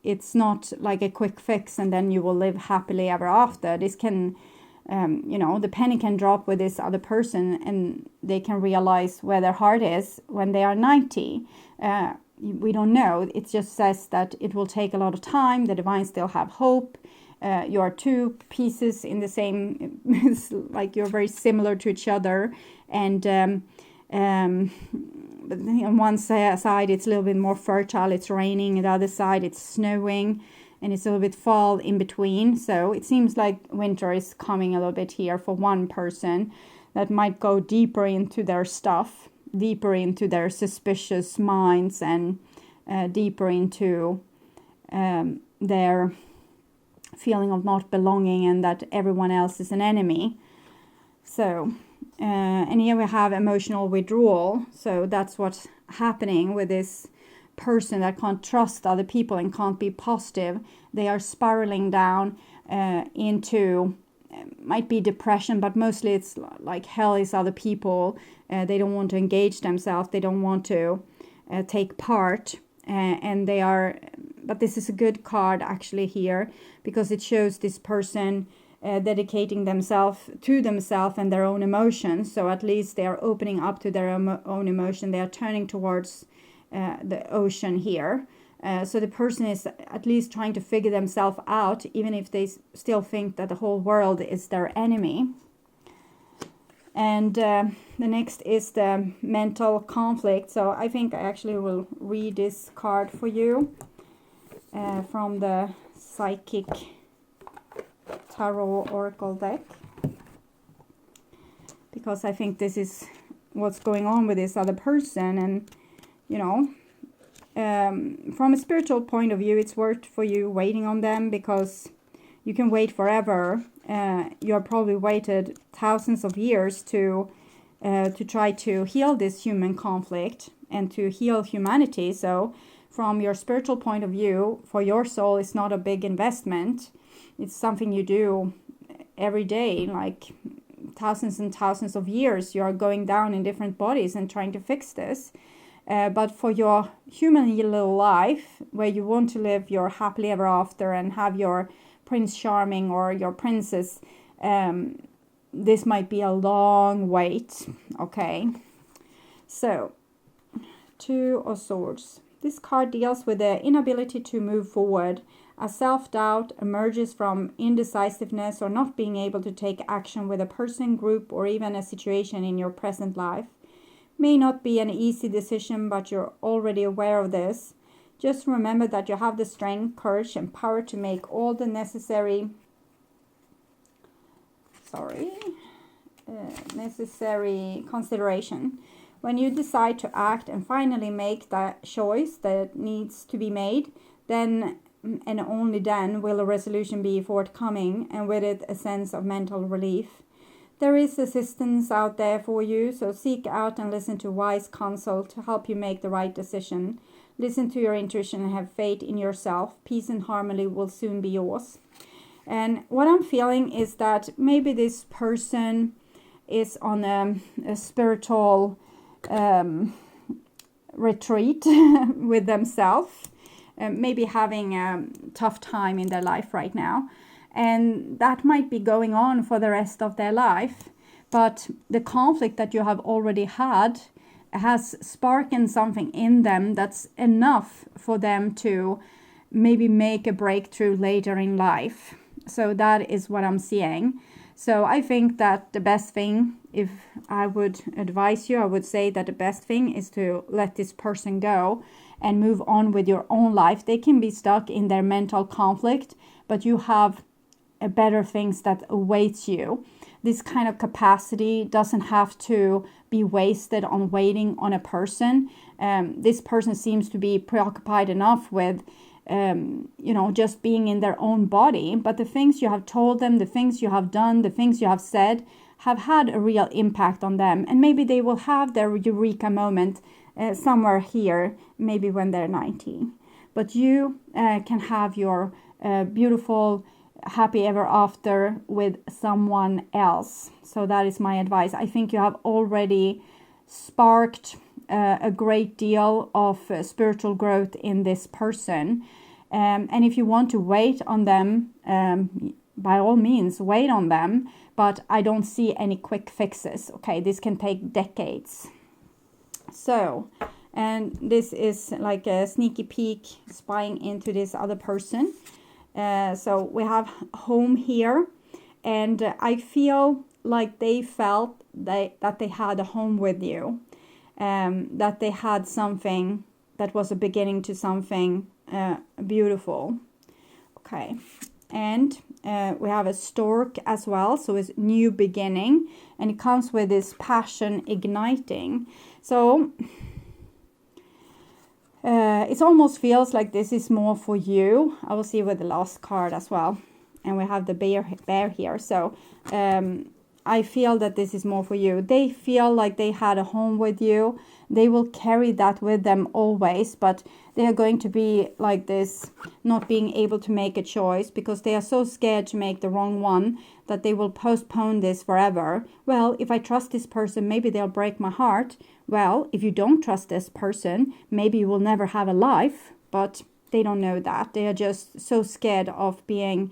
It's not like a quick fix and then you will live happily ever after. This can, the penny can drop with this other person and they can realize where their heart is when they are 90. We don't know. It just says that it will take a lot of time. The divine still have hope. You are two pieces in the same, like you're very similar to each other. And but on one side it's a little bit more fertile, it's raining, and the other side it's snowing, and it's a little bit fall in between. So it seems like winter is coming a little bit here for one person that might go deeper into their stuff, deeper into their suspicious minds, and deeper into their feeling of not belonging and that everyone else is an enemy. So and here we have emotional withdrawal. So that's what's happening with this person that can't trust other people and can't be positive. They are spiraling down into, might be depression, but mostly it's like hell is other people. They don't want to engage themselves. They don't want to take part. And they are, but this is a good card actually here because it shows this person dedicating themselves to themselves and their own emotions. So at least they are opening up to their own emotion. They are turning towards the ocean here. So the person is at least trying to figure themselves out, even if they still think that the whole world is their enemy. And the next is the mental conflict. So I think I actually will read this card for you from the Psychic Tarot Oracle deck, because I think this is what's going on with this other person. And from a spiritual point of view, it's worth for you waiting on them, because you can wait forever. You have probably waited thousands of years to try to heal this human conflict and to heal humanity. So from your spiritual point of view, for your soul, it's not a big investment. It's something you do every day, like thousands and thousands of years. You are going down in different bodies and trying to fix this. But for your human little life, where you want to live your happily ever after and have your Prince Charming or your princess, this might be a long wait. Okay, so Two of Swords. This card deals with the inability to move forward. A self-doubt emerges from indecisiveness or not being able to take action with a person, group, or even a situation in your present life. May not be an easy decision, but you're already aware of this. Just remember that you have the strength, courage, and power to make all the necessary consideration. When you decide to act and finally make that choice that needs to be made, then and only then will a resolution be forthcoming, and with it a sense of mental relief. There is assistance out there for you, so seek out and listen to wise counsel to help you make the right decision. Listen to your intuition and have faith in yourself. Peace and harmony will soon be yours. And what I'm feeling is that maybe this person is on a spiritual retreat with themselves. Maybe having a tough time in their life right now, and that might be going on for the rest of their life. but the conflict that you have already had has sparked something in them that's enough for them to maybe make a breakthrough later in life. So that is what I'm seeing. So I think that the best thing, if I would advise you, I would say that the best thing is to let this person go and move on with your own life. They can be stuck in their mental conflict, but you have better things that awaits you. This kind of capacity doesn't have to be wasted on waiting on a person. This person seems to be preoccupied enough with just being in their own body. But the things you have told them, the things you have done, the things you have said have had a real impact on them. And maybe they will have their eureka moment somewhere here, maybe when they're 90. But you can have your beautiful happy ever after with someone else. So that is my advice. I think you have already sparked a great deal of spiritual growth in this person. And if you want to wait on them, by all means, wait on them. But I don't see any quick fixes. Okay, this can take decades. So, and this is like a sneaky peek spying into this other person. So we have home here, and I feel like they felt that they had a home with you, that they had something that was a beginning to something beautiful. Okay, and we have a stork as well, so it's new beginning, and it comes with this passion igniting. So it almost feels like this is more for you. I will see with the last card as well. And we have the bear here. So I feel that this is more for you. They feel like they had a home with you. They will carry that with them always. But they are going to be like this, not being able to make a choice because they are so scared to make the wrong one that they will postpone this forever. Well, if I trust this person, maybe they'll break my heart. Well, if you don't trust this person, maybe you will never have a life, but they don't know that. They are just so scared of being,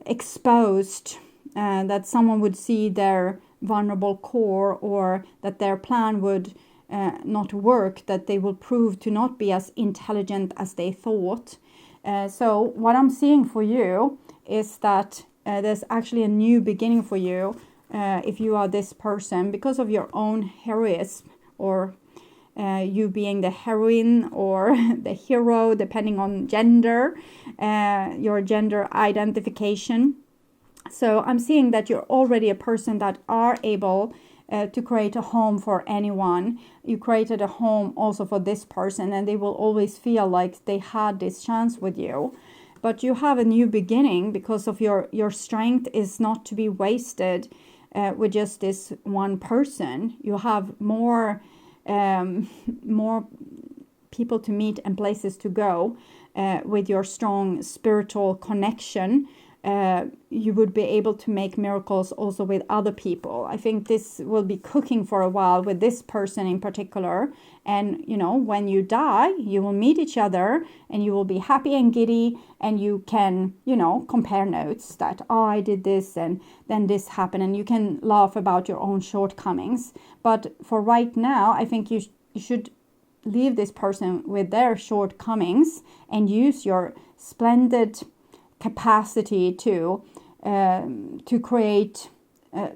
exposed, that someone would see their vulnerable core, or that their plan would not work, that they will prove to not be as intelligent as they thought. So what I'm seeing for you is that there's actually a new beginning for you. If you are this person, because of your own heroism, or you being the heroine or the hero, depending on gender, your gender identification. So I'm seeing that you're already a person that are able to create a home for anyone. You created a home also for this person, and they will always feel like they had this chance with you. But you have a new beginning because of your strength is not to be wasted with just this one person. You have more people to meet and places to go with your strong spiritual connection. You would be able to make miracles also with other people. I think this will be cooking for a while with this person in particular. And, when you die, you will meet each other and you will be happy and giddy, and you can, compare notes that, oh, I did this and then this happened, and you can laugh about your own shortcomings. But for right now, I think you should leave this person with their shortcomings and use your splendid capacity to create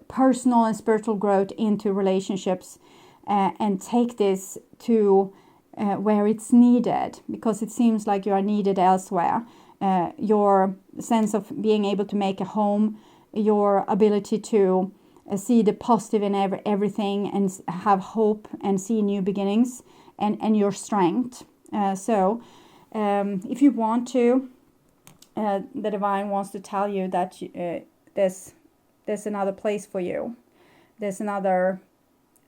personal and spiritual growth into relationships, and take this to where it's needed, because it seems like you are needed elsewhere. Your sense of being able to make a home, your ability to see the positive in everything and have hope and see new beginnings, and your strength. So if you want to, the divine wants to tell you that there's another place for you. There's another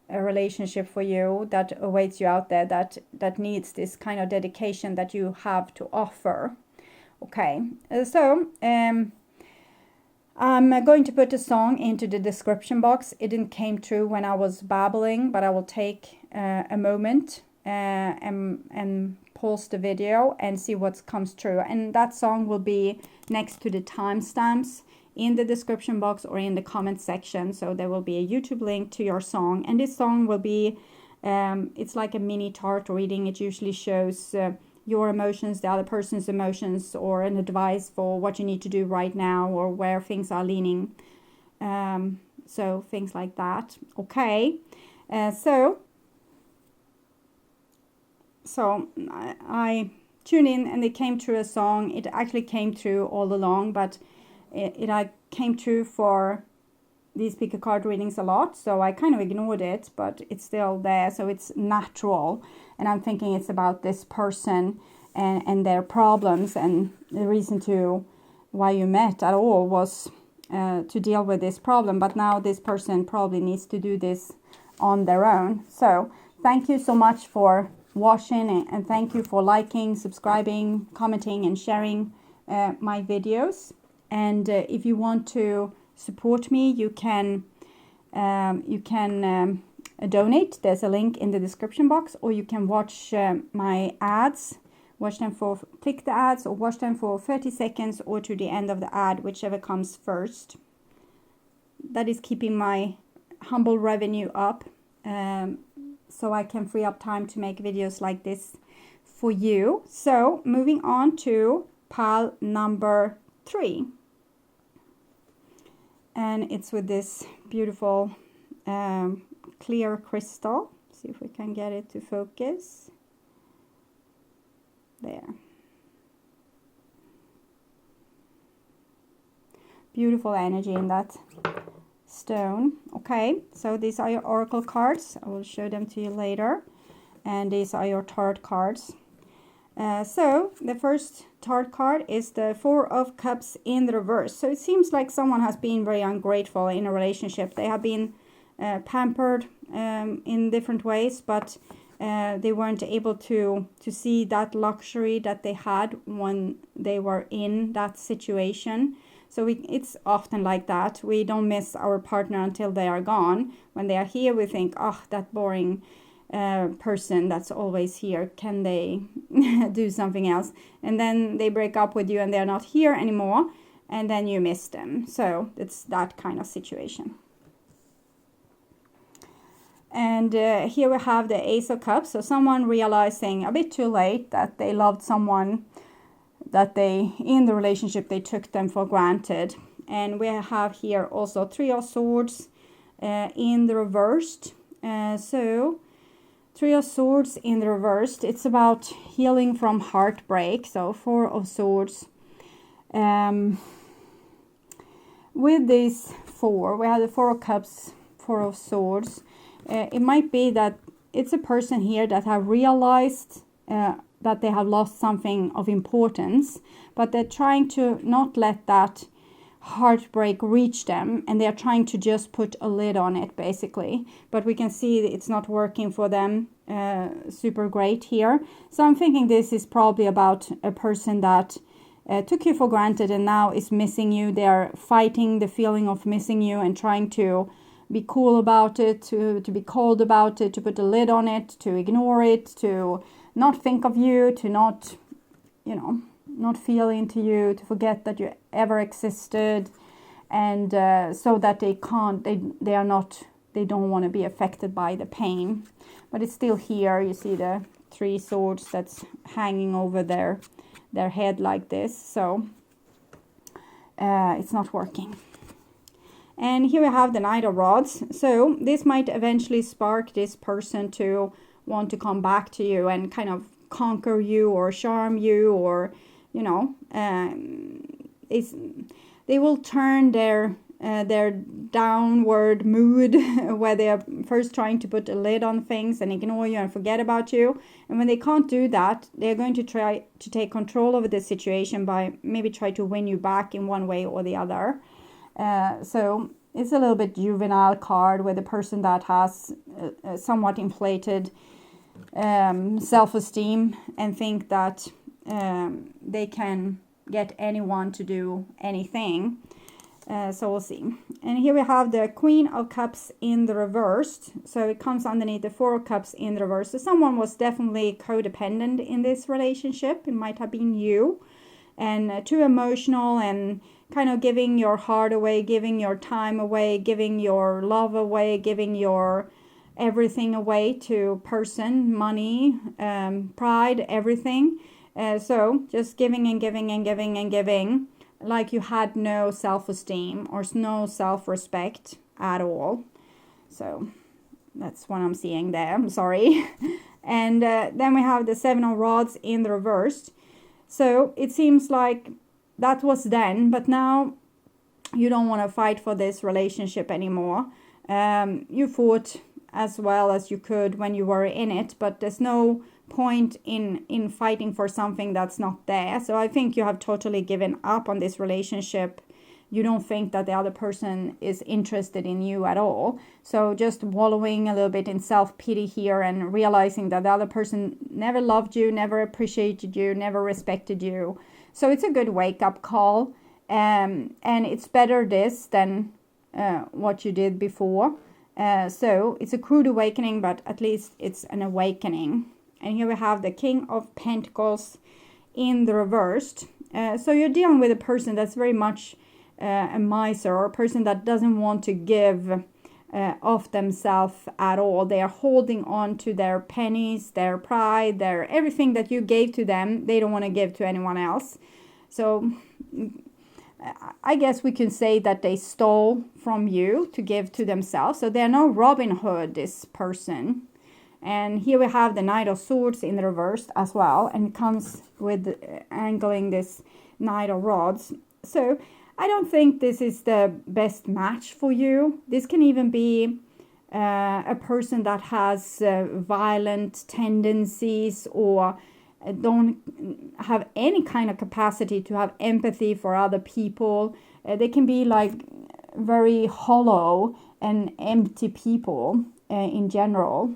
relationship for you that awaits you out there that needs this kind of dedication that you have to offer. Okay, so I'm going to put a song into the description box. It didn't came true when I was babbling, but I will take a moment and pause the video and see what comes true. And that song will be next to the timestamps in the description box or in the comment section. So there will be a YouTube link to your song, and this song will be, it's like a mini tarot reading. It usually shows your emotions, the other person's emotions, or an advice for what you need to do right now or where things are leaning. So things like that. Okay, so I tuned in and it came through a song. It actually came through all along, but it came through for these pick a card readings a lot, so I kind of ignored it, but it's still there, so it's natural. And I'm thinking it's about this person and their problems, and the reason to why you met at all was to deal with this problem, but now this person probably needs to do this on their own. So thank you so much for watching, and thank you for liking, subscribing, commenting, and sharing my videos. And if you want to support me, you can donate. There's a link in the description box, or you can watch my ads. Watch them for, click the ads, or watch them for 30 seconds or to the end of the ad, whichever comes first. That is keeping my humble revenue up, so I can free up time to make videos like this for you. So moving on to pile number 3. And it's with this beautiful clear crystal. See if we can get it to focus. There. Beautiful energy in that stone. Okay, so these are your oracle cards. I will show them to you later. And these are your tarot cards. So the first tarot card is the Four of Cups in the reverse. So it seems like someone has been very ungrateful in a relationship. They have been pampered in different ways, but they weren't able to see that luxury that they had when they were in that situation. So it's often like that. We don't miss our partner until they are gone. When they are here, we think, oh, that boring person that's always here, can they do something else? And then they break up with you and they're not here anymore, and then you miss them. So it's that kind of situation. And here we have the Ace of Cups. So someone realizing a bit too late that they loved someone, that they, in the relationship, they took them for granted. And we have here also Three of Swords in the reversed. So Three of Swords in the reversed, it's about healing from heartbreak. So Four of Swords. With these four, we have the Four of Cups, Four of Swords. It might be that it's a person here that have realized that they have lost something of importance, but they're trying to not let that heartbreak reach them, and they're trying to just put a lid on it, basically. But we can see it's not working for them super great here. So I'm thinking this is probably about a person that took you for granted and now is missing you. They're fighting the feeling of missing you and trying to be cool about it, to be cold about it, to put a lid on it, to ignore it, to not think of you, to not, not feel into you, to forget that you ever existed, and so that they don't want to be affected by the pain. But it's still here. You see the Three Swords that's hanging over their head like this. So it's not working. And here we have the Knight of Rods. So this might eventually spark this person to want to come back to you and kind of conquer you or charm you, or they will turn their downward mood where they are first trying to put a lid on things and ignore you and forget about you. And when they can't do that, they're going to try to take control over the situation by maybe try to win you back in one way or the other. So it's a little bit juvenile card with a person that has somewhat inflated self-esteem and think that they can get anyone to do anything. So we'll see. And here we have the Queen of Cups in the reversed. So it comes underneath the Four of Cups in the reverse. So someone was definitely codependent in this relationship. It might have been you. And too emotional and kind of giving your heart away, giving your time away, giving your love away, giving your everything away to person, money, pride, everything. So just giving and giving and giving and giving, like you had no self-esteem or no self-respect at all. So that's what I'm seeing there. I'm sorry. And then we have the 7 of Rods in the reverse. So it seems like that was then, but now you don't want to fight for this relationship anymore. You fought as well as you could when you were in it, but there's no point in fighting for something that's not there. So I think you have totally given up on this relationship. You don't think that the other person is interested in you at all. So just wallowing a little bit in self-pity here and realizing that the other person never loved you, never appreciated you, never respected you. So it's a good wake-up call. And it's better this than what you did before. So it's a crude awakening, but at least it's an awakening. And here we have the King of Pentacles in the reversed. So you're dealing with a person that's very much a miser, or a person that doesn't want to give of themselves at all. They are holding on to their pennies, their pride, their everything that you gave to them. They don't want to give to anyone else. So I guess we can say that they stole from you to give to themselves. So they're no Robin Hood, this person. And here we have the Knight of Swords in the reverse as well. And it comes with angling this Knight of Rods. So I don't think this is the best match for you. This can even be a person that has violent tendencies or don't have any kind of capacity to have empathy for other people. They can be like very hollow and empty people in general.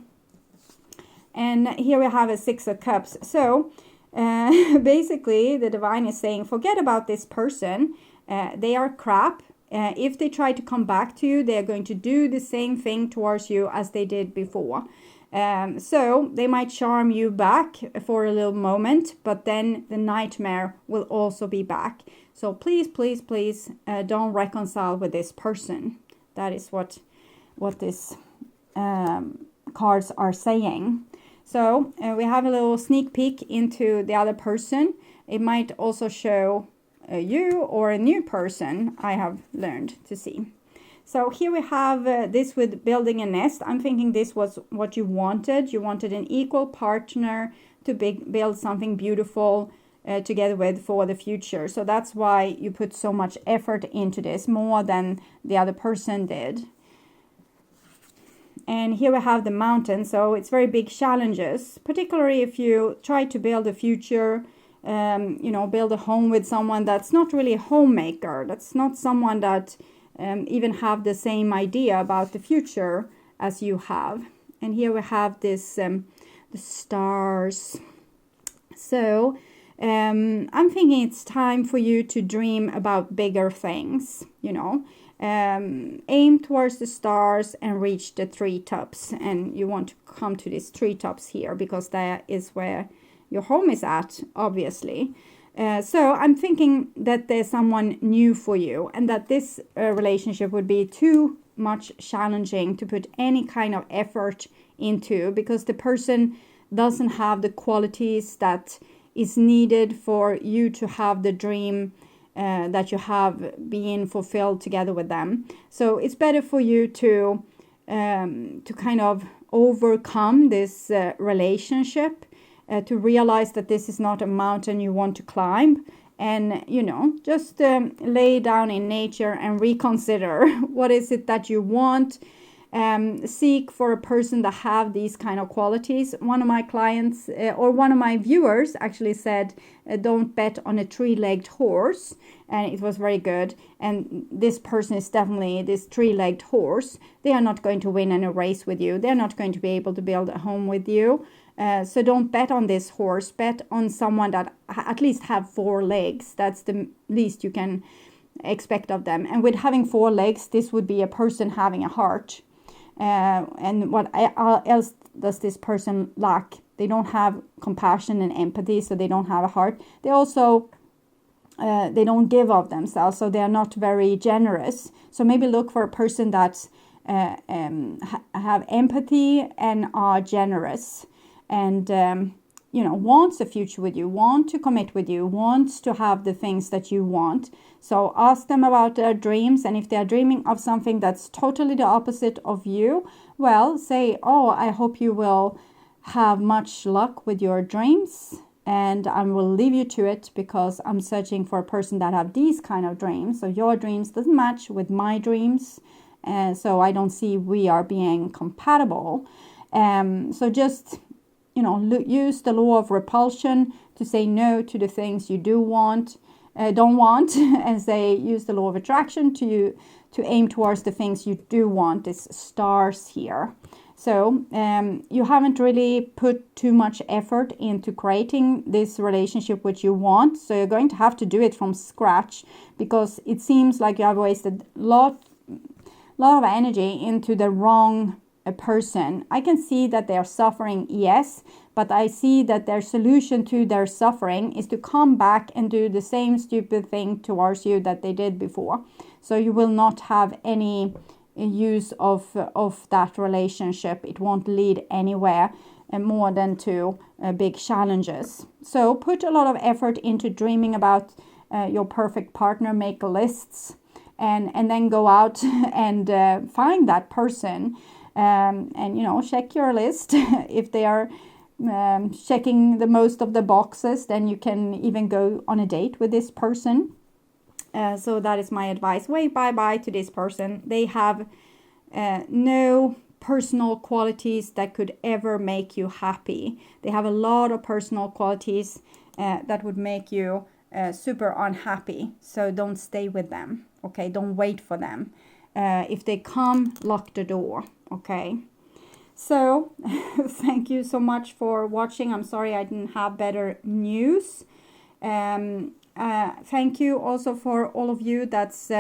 And here we have a 6 of Cups. So basically the divine is saying, forget about this person. They are crap. If they try to come back to you, they are going to do the same thing towards you as they did before. So they might charm you back for a little moment, but then the nightmare will also be back. So please, please, please don't reconcile with this person. That is what this cards are saying. So we have a little sneak peek into the other person. It might also show you or a new person, I have learned to see. So here we have this with building a nest. I'm thinking this was what you wanted. You wanted an equal partner to build something beautiful together with for the future. So that's why you put so much effort into this, more than the other person did. And here we have the Mountain. So it's very big challenges, particularly if you try to build a future, build a home with someone that's not really a homemaker. That's not someone that even have the same idea about the future as you have. And here we have this, the stars. So I'm thinking it's time for you to dream about bigger things, aim towards the stars and reach the treetops. And you want to come to these treetops here because that is where your home is at, obviously. So I'm thinking that there's someone new for you, and that this relationship would be too much challenging to put any kind of effort into, because the person doesn't have the qualities that is needed for you to have the dream that you have being fulfilled together with them. So it's better for you to kind of overcome this relationship, to realize that this is not a mountain you want to climb, and just lay down in nature and reconsider what is it that you want. Seek for a person that have these kind of qualities. One of my clients or one of my viewers actually said, don't bet on a 3-legged horse, and it was very good. And this person is definitely this 3-legged horse. They are not going to win any race with you. They're not going to be able to build a home with you. So don't bet on this horse. Bet on someone that at least have 4 legs. That's the least you can expect of them. And with having 4 legs, this would be a person having a heart. And what else does this person lack? They don't have compassion and empathy, so they don't have a heart. They also they don't give of themselves, so they are not very generous. So maybe look for a person that's have empathy and are generous, and you know, wants a future with you, want to commit with you, wants to have the things that you want. So ask them about their dreams, and if they are dreaming of something that's totally the opposite of you, well, say, oh, I hope you will have much luck with your dreams, and I will leave you to it, because I'm searching for a person that have these kind of dreams. So your dreams doesn't match with my dreams, and so I don't see we are being compatible. So just, you know, use the law of repulsion to say no to the things you don't want, and say use the law of attraction to aim towards the things you do want. This stars here. So you haven't really put too much effort into creating this relationship which you want. So you're going to have to do it from scratch, because it seems like you have wasted a lot of energy into the wrong person. I can see that they are suffering, yes, but I see that their solution to their suffering is to come back and do the same stupid thing towards you that they did before. So you will not have any use of that relationship. It won't lead anywhere more than to big challenges. So put a lot of effort into dreaming about your perfect partner. Make lists, and then go out and find that person, and you know, check your list. If they are checking the most of the boxes, then you can even go on a date with this person. So that is my advice. Wave bye-bye to this person. They have no personal qualities that could ever make you happy. They have a lot of personal qualities that would make you super unhappy. So don't stay with them. Okay, don't wait for them. If they come, lock the door. Okay. So thank you so much for watching. I'm sorry I didn't have better news. Thank you also for all of you that's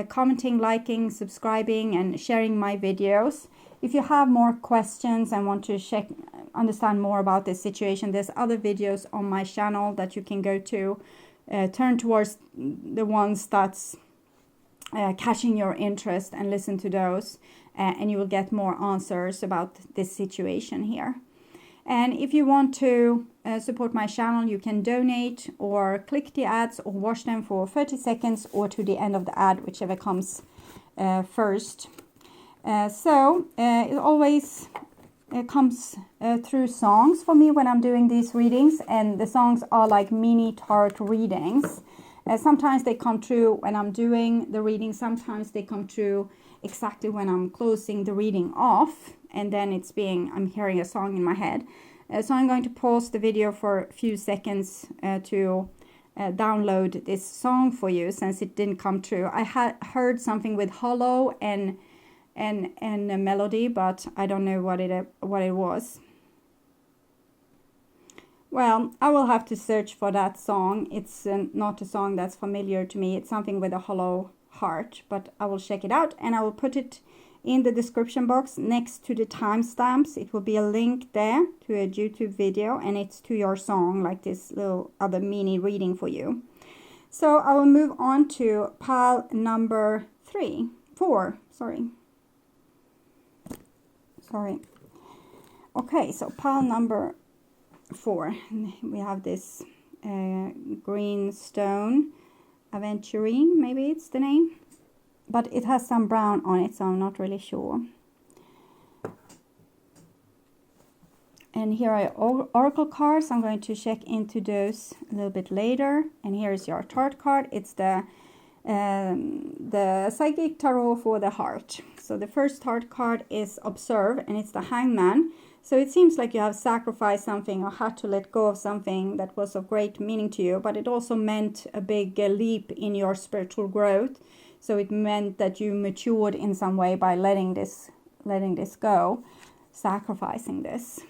commenting, liking, subscribing, and sharing my videos. If you have more questions and want to understand more about this situation, there's other videos on my channel that you can go to. Turn towards the ones that's catching your interest and listen to those, and you will get more answers about this situation here. And if you want to support my channel, you can donate or click the ads or watch them for 30 seconds or to the end of the ad, whichever comes first. It always comes through songs for me when I'm doing these readings, and the songs are like mini tarot readings. Sometimes they come true when I'm doing the reading, sometimes they come true exactly when I'm closing the reading off, and then I'm hearing a song in my head. So I'm going to pause the video for a few seconds to download this song for you, since it didn't come true. I had heard something with hollow and a melody, but I don't know what it was. Well, I will have to search for that song. It's not a song that's familiar to me. It's something with a hollow heart, but I will check it out, and I will put it in the description box next to the timestamps. It will be a link there to a YouTube video, and it's to your song, like this little other mini reading for you. So I will move on to pile number 4. Sorry. Okay, so pile number 4. We have this green stone, aventurine, maybe it's the name, but it has some brown on it, so I'm not really sure. And here are oracle cards. I'm going to check into those a little bit later. And here's your tarot card. It's the psychic tarot for the heart. So the first tarot card is observe, and it's the hangman. So it seems like you have sacrificed something or had to let go of something that was of great meaning to you, but it also meant a big leap in your spiritual growth. So it meant that you matured in some way by letting this go, sacrificing this.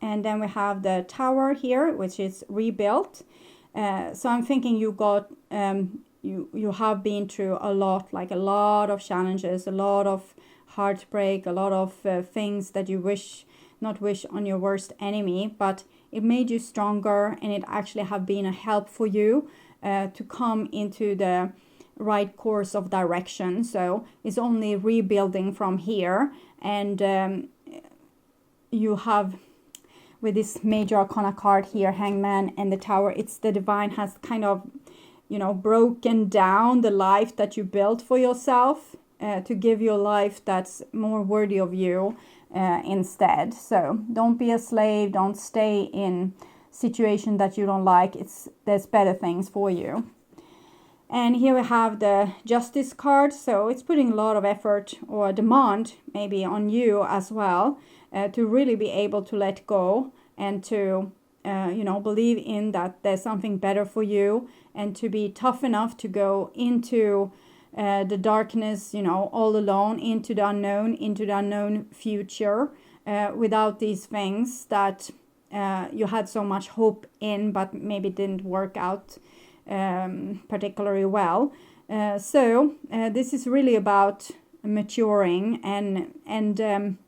And then we have the tower here, which is rebuilt. So I'm thinking you got you have been through a lot, like a lot of challenges, a lot of heartbreak, a lot of things that you not wish on your worst enemy, but it made you stronger, and it actually have been a help for you to come into the right course of direction. So it's only rebuilding from here. And you have, with this major arcana card here, Hangman and the Tower, it's the divine has kind of, you know, broken down the life that you built for yourself to give you a life that's more worthy of you instead. So don't be a slave, don't stay in situation that you don't like. There's better things for you. And here we have the Justice card. So it's putting a lot of effort or demand maybe on you as well to really be able to let go and to, you know, believe in that there's something better for you, and to be tough enough to go into the darkness, you know, all alone, into the unknown future without these things that you had so much hope in, but maybe didn't work out particularly well. So this is really about maturing and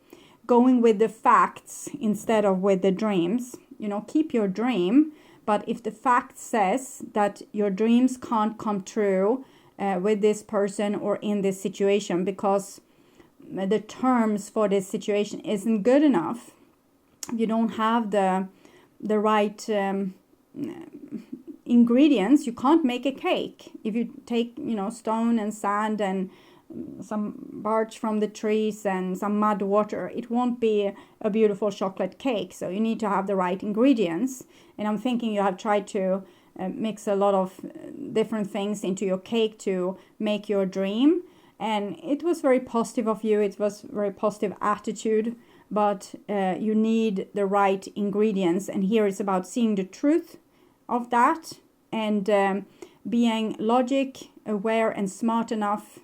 going with the facts instead of with the dreams. You know, keep your dream, but if the fact says that your dreams can't come true with this person or in this situation because the terms for this situation isn't good enough, you don't have the right ingredients, you can't make a cake. If you take, you know, stone and sand and some bark from the trees and some mud water, it won't be a beautiful chocolate cake. So you need to have the right ingredients. And I'm thinking you have tried to mix a lot of different things into your cake to make your dream, and it was very positive of you, it was very positive attitude, but you need the right ingredients. And here it's about seeing the truth of that and being logic aware and smart enough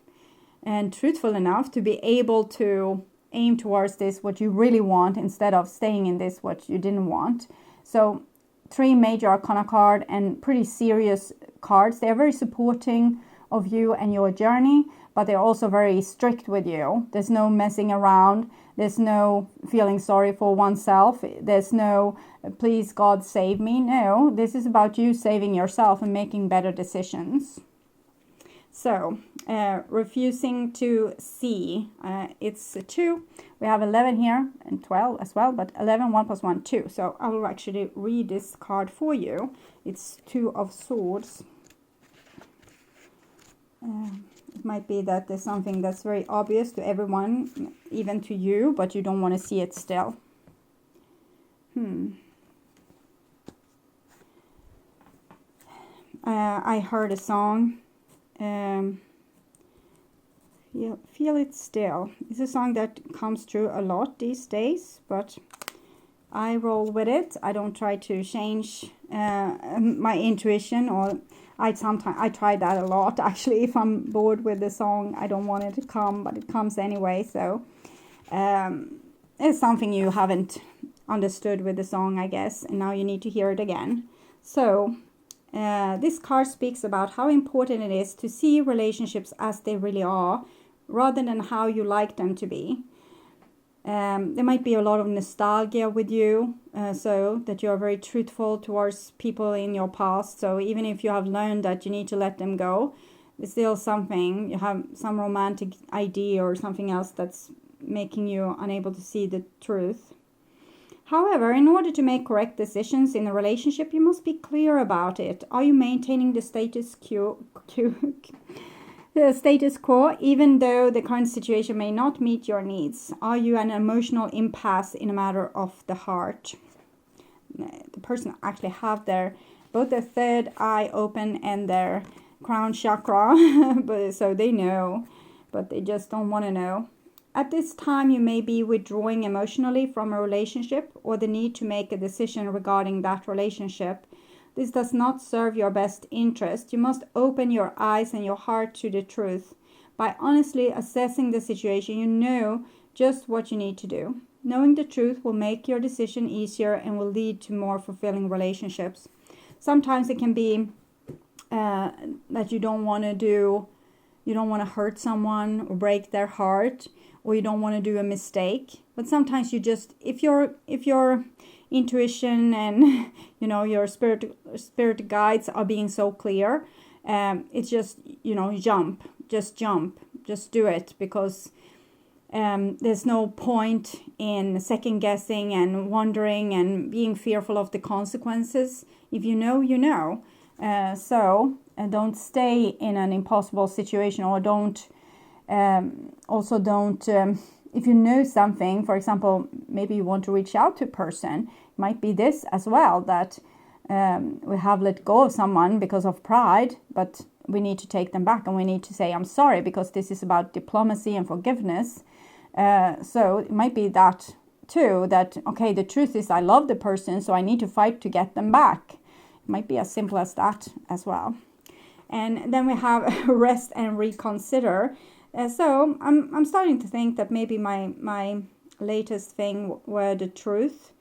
and truthful enough to be able to aim towards this what you really want instead of staying in this what you didn't want. So 3 major arcana card and pretty serious cards. They're very supporting of you and your journey, but they're also very strict with you. There's no messing around. There's no feeling sorry for oneself. There's no please God save me. No, this is about you saving yourself and making better decisions. So refusing to see, it's 2. We have 11 here and 12 as well, but 11, 1 plus 1, 2. So I will actually read this card for you. It's 2 of Swords. It might be that there's something that's very obvious to everyone, even to you, but you don't want to see it still. I heard a song. Feel it still. It's a song that comes through a lot these days, but I roll with it. I don't try to change my intuition, or I try that a lot actually. If I'm bored with the song, I don't want it to come, but it comes anyway. So it's something you haven't understood with the song, I guess, and now you need to hear it again. So this card speaks about how important it is to see relationships as they really are, rather than how you like them to be. There might be a lot of nostalgia with you, so that you are very truthful towards people in your past. So even if you have learned that you need to let them go, it's still something, you have some romantic idea or something else that's making you unable to see the truth. However, in order to make correct decisions in a relationship, you must be clear about it. Are you maintaining the status quo, even though the current situation may not meet your needs? Are you an emotional impasse in a matter of the heart? The person actually have both their third eye open and their crown chakra, but so they know, but they just don't want to know. At this time, you may be withdrawing emotionally from a relationship or the need to make a decision regarding that relationship. This does not serve your best interest. You must open your eyes and your heart to the truth. By honestly assessing the situation, you know just what you need to do. Knowing the truth will make your decision easier and will lead to more fulfilling relationships. Sometimes it can be that you don't want to hurt someone or break their heart, or you don't want to do a mistake. But sometimes you just, if you're intuition and your spirit guides are being so clear. It's just just do it, because there's no point in second guessing and wondering and being fearful of the consequences. If you know. So don't stay in an impossible situation, or don't if you know something, for example, maybe you want to reach out to a person, it might be this as well, that we have let go of someone because of pride, but we need to take them back and we need to say, I'm sorry, because this is about diplomacy and forgiveness. So it might be that too, that, okay, the truth is I love the person, so I need to fight to get them back. It might be as simple as that as well. And then we have rest and reconsider. So I'm starting to think that maybe my latest thing were the truth.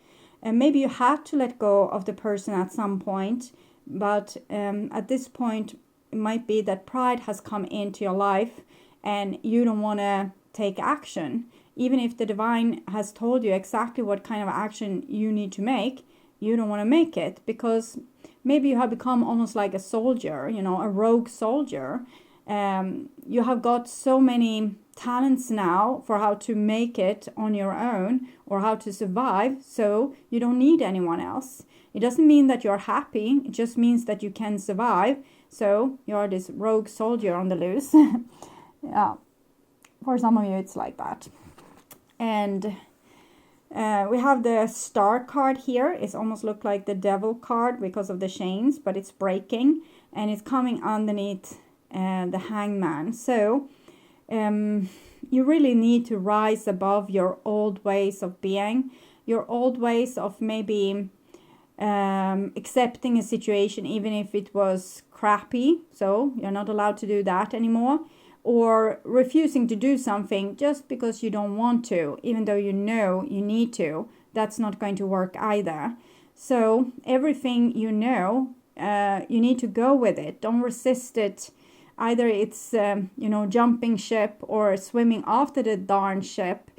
And maybe you had to let go of the person at some point, but at this point it might be that pride has come into your life and you don't want to take action. Even if the divine has told you exactly what kind of action you need to make, you don't want to make it, because maybe you have become almost like a soldier, a rogue soldier. You have got so many talents now for how to make it on your own or how to survive, so you don't need anyone else. It doesn't mean that you're happy, it just means that you can survive. So you're this rogue soldier on the loose. Yeah, for some of you it's like that. And we have the star card here. It almost looks like the devil card because of the chains, but it's breaking and it's coming underneath the hangman. So you really need to rise above your old ways of being, your old ways of maybe accepting a situation even if it was crappy. So you're not allowed to do that anymore. Or refusing to do something just because you don't want to, even though you know you need to. That's not going to work either. So everything you need to go with it. Don't resist it. Either it's jumping ship or swimming after the darn ship.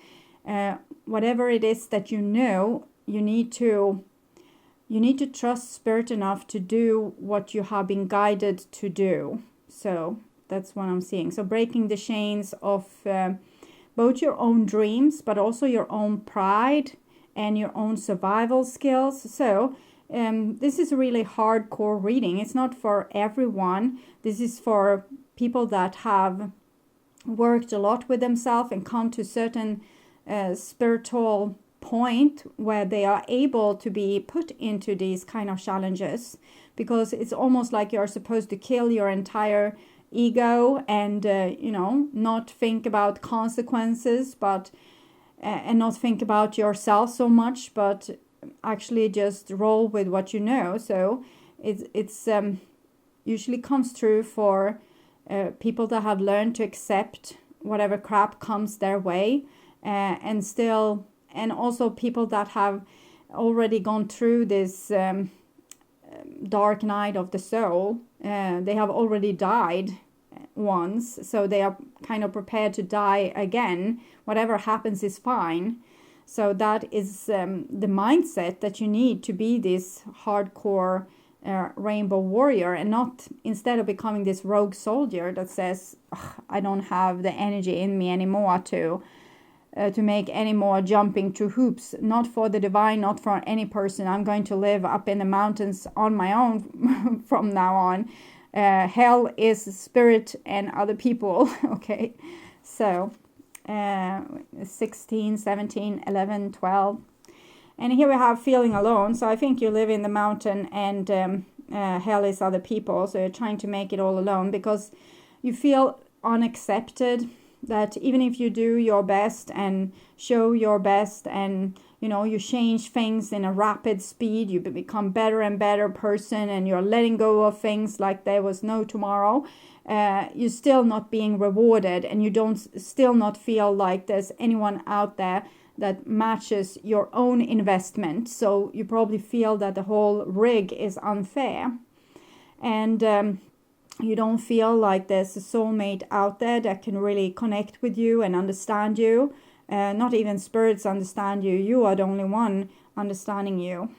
Whatever it is that you need to trust spirit enough to do what you have been guided to do. So that's what I'm seeing. So breaking the chains of both your own dreams, but also your own pride and your own survival skills. So this is a really hardcore reading. It's not for everyone. This is for people that have worked a lot with themselves and come to certain spiritual point where they are able to be put into these kind of challenges, because it's almost like you're supposed to kill your entire ego and not think about consequences, but and not think about yourself so much, but actually just roll with what you know. So it's usually comes through for people that have learned to accept whatever crap comes their way, and also people that have already gone through this dark night of the soul. They have already died once, so they are kind of prepared to die again. Whatever happens is fine. So that is the mindset that you need to be this hardcore rainbow warrior, and not, instead of becoming this rogue soldier that says, I don't have the energy in me anymore to make any more jumping through hoops. Not for the divine, not for any person. I'm going to live up in the mountains on my own from now on. Hell is spirit and other people. Okay, so 16, 17, 11, 12. And here we have feeling alone. So I think you live in the mountain and hell is other people. So you're trying to make it all alone because you feel unaccepted. That even if you do your best and show your best and you change things in a rapid speed, you become better and better person, and you're letting go of things like there was no tomorrow, you're still not being rewarded, and you don't still not feel like there's anyone out there that matches your own investment. So you probably feel that the whole rig is unfair, and you don't feel like there's a soulmate out there that can really connect with you and understand you. Not even spirits understand you. You are the only one understanding you.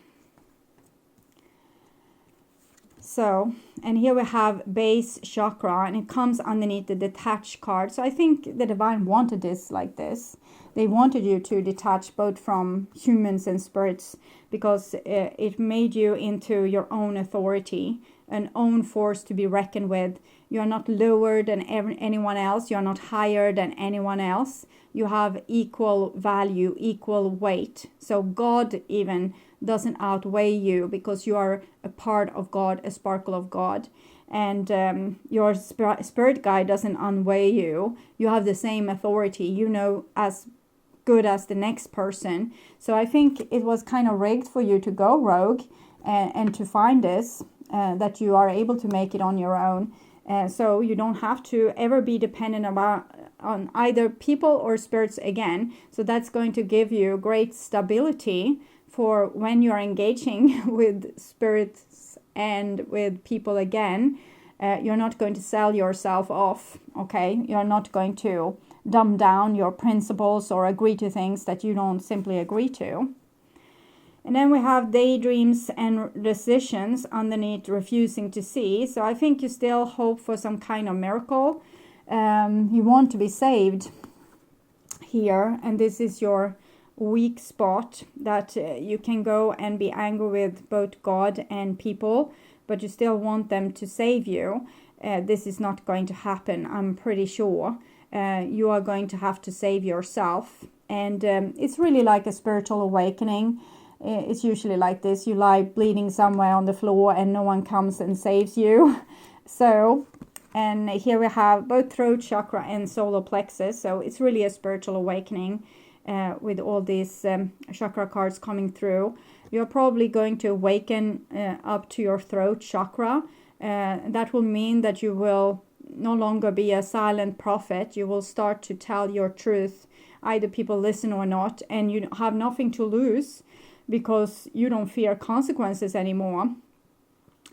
So, and here we have base chakra, and it comes underneath the detached card. So I think the divine wanted this like this. They wanted you to detach both from humans and spirits, because it made you into your own authority, an own force to be reckoned with. You are not lower than anyone else. You are not higher than anyone else. You have equal value, equal weight. So God even doesn't outweigh you, because you are a part of God, a sparkle of God. And your spirit guide doesn't unweigh you. You have the same authority. You know as good as the next person. So I think it was kind of rigged for you to go rogue and to find this, that you are able to make it on your own. So you don't have to ever be dependent on either people or spirits again. So that's going to give you great stability for when you're engaging with spirits and with people again. You're not going to sell yourself off, okay? You're not going to dumb down your principles or agree to things that you don't simply agree to. And then we have daydreams and decisions underneath refusing to see. So I think you still hope for some kind of miracle. You want to be saved here, and this is your weak spot, that you can go and be angry with both God and people, but you still want them to save you. This is not going to happen, I'm pretty sure. You are going to have to save yourself. And it's really like a spiritual awakening. It's usually like this. You lie bleeding somewhere on the floor and no one comes and saves you. So, and here we have both throat chakra and solar plexus. So it's really a spiritual awakening with all these chakra cards coming through. You're probably going to awaken up to your throat chakra. That will mean that you will no longer be a silent prophet. You will start to tell your truth. Either people listen or not, and you have nothing to lose, because you don't fear consequences anymore,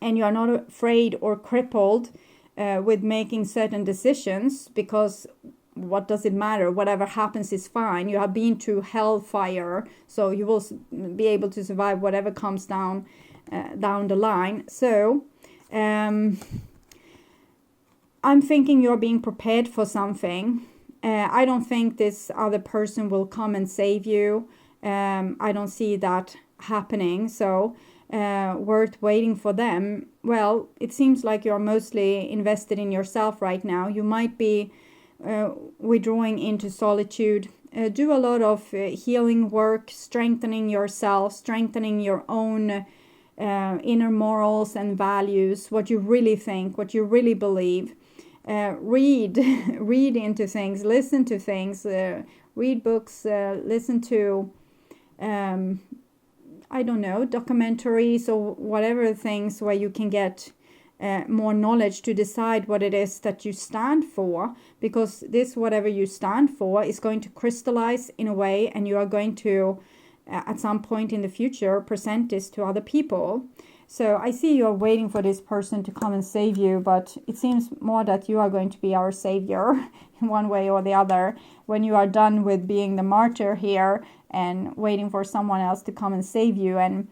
and you are not afraid or crippled with making certain decisions, because what does it matter? Whatever happens is fine. You have been to hellfire, so you will be able to survive whatever comes down the line. So I'm thinking you're being prepared for something. I don't think this other person will come and save you. I don't see that happening, so worth waiting for them. Well, it seems like you're mostly invested in yourself right now. You might be withdrawing into solitude. Do a lot of healing work, strengthening yourself, strengthening your own inner morals and values, what you really think, what you really believe. Read into things, listen to things, read books, listen to I don't know, documentaries or whatever things where you can get more knowledge to decide what it is that you stand for, because this, whatever you stand for, is going to crystallize in a way, and you are going to at some point in the future present this to other people. So I see you are waiting for this person to come and save you, but it seems more that you are going to be our savior in one way or the other when you are done with being the martyr here and waiting for someone else to come and save you. And,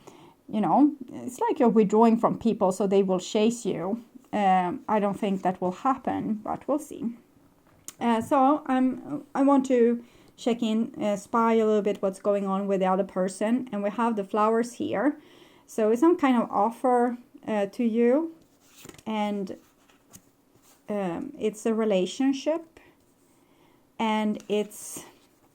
you know, it's like you're withdrawing from people so they will chase you. I don't think that will happen, but we'll see. So I want to check in, spy a little bit what's going on with the other person. And we have the flowers here. So it's some kind of offer to you, and it's a relationship, and it's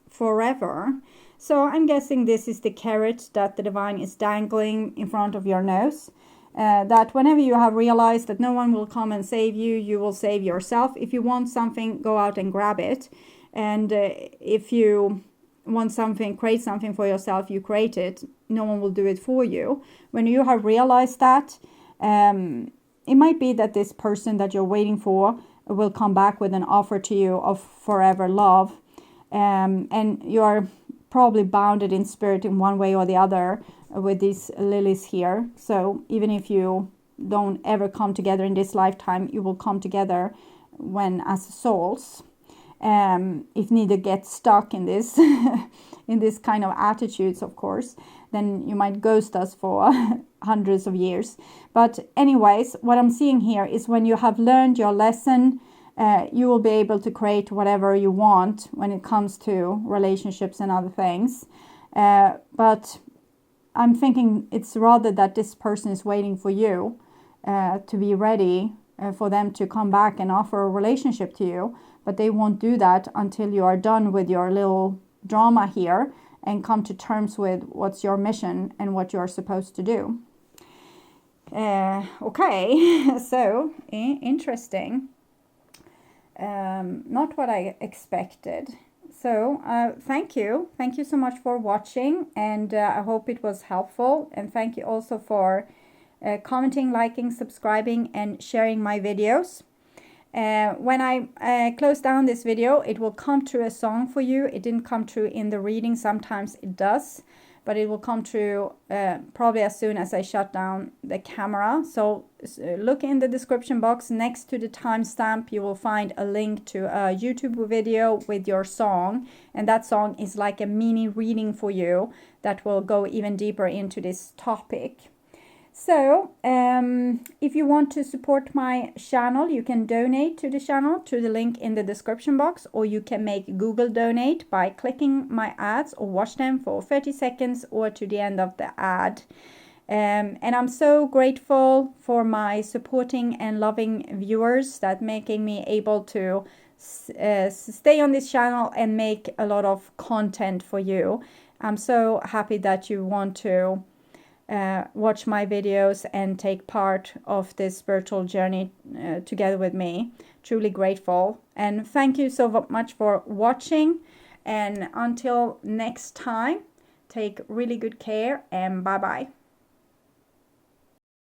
forever. So I'm guessing this is the carrot that the divine is dangling in front of your nose, that whenever you have realized that no one will come and save you, you will save yourself. If you want something, go out and grab it. And if you want something, create something for yourself, you create it. No one will do it for you. When you have realized that, it might be that this person that you're waiting for will come back with an offer to you of forever love. And you're probably bounded in spirit in one way or the other with these lilies here. So even if you don't ever come together in this lifetime, you will come together when as souls. if neither get stuck in this in this kind of attitudes, of course, then you might ghost us for hundreds of years. But anyways, what I'm seeing here is when you have learned your lesson, you will be able to create whatever you want when it comes to relationships and other things. But I'm thinking it's rather that this person is waiting for you to be ready for them to come back and offer a relationship to you. But they won't do that until you are done with your little drama here and come to terms with what's your mission and what you're supposed to do. Okay, so interesting. Not what I expected. So thank you so much for watching, and I hope it was helpful, and thank you also for commenting, liking, subscribing, and sharing my videos. When I close down this video, it will come to a song for you. It didn't come through in the reading. Sometimes it does, but it will come through probably as soon as I shut down the camera. So look in the description box. Next to the timestamp, you will find a link to a YouTube video with your song, and that song is like a mini reading for you that will go even deeper into this topic. So if you want to support my channel, you can donate to the channel to the link in the description box, or you can make Google donate by clicking my ads or watch them for 30 seconds or to the end of the ad. And I'm so grateful for my supporting and loving viewers that making me able to stay on this channel and make a lot of content for you. I'm so happy that you want to watch my videos and take part of this spiritual journey together with me. Truly grateful, and thank you so much for watching, and until next time, take really good care, and bye bye.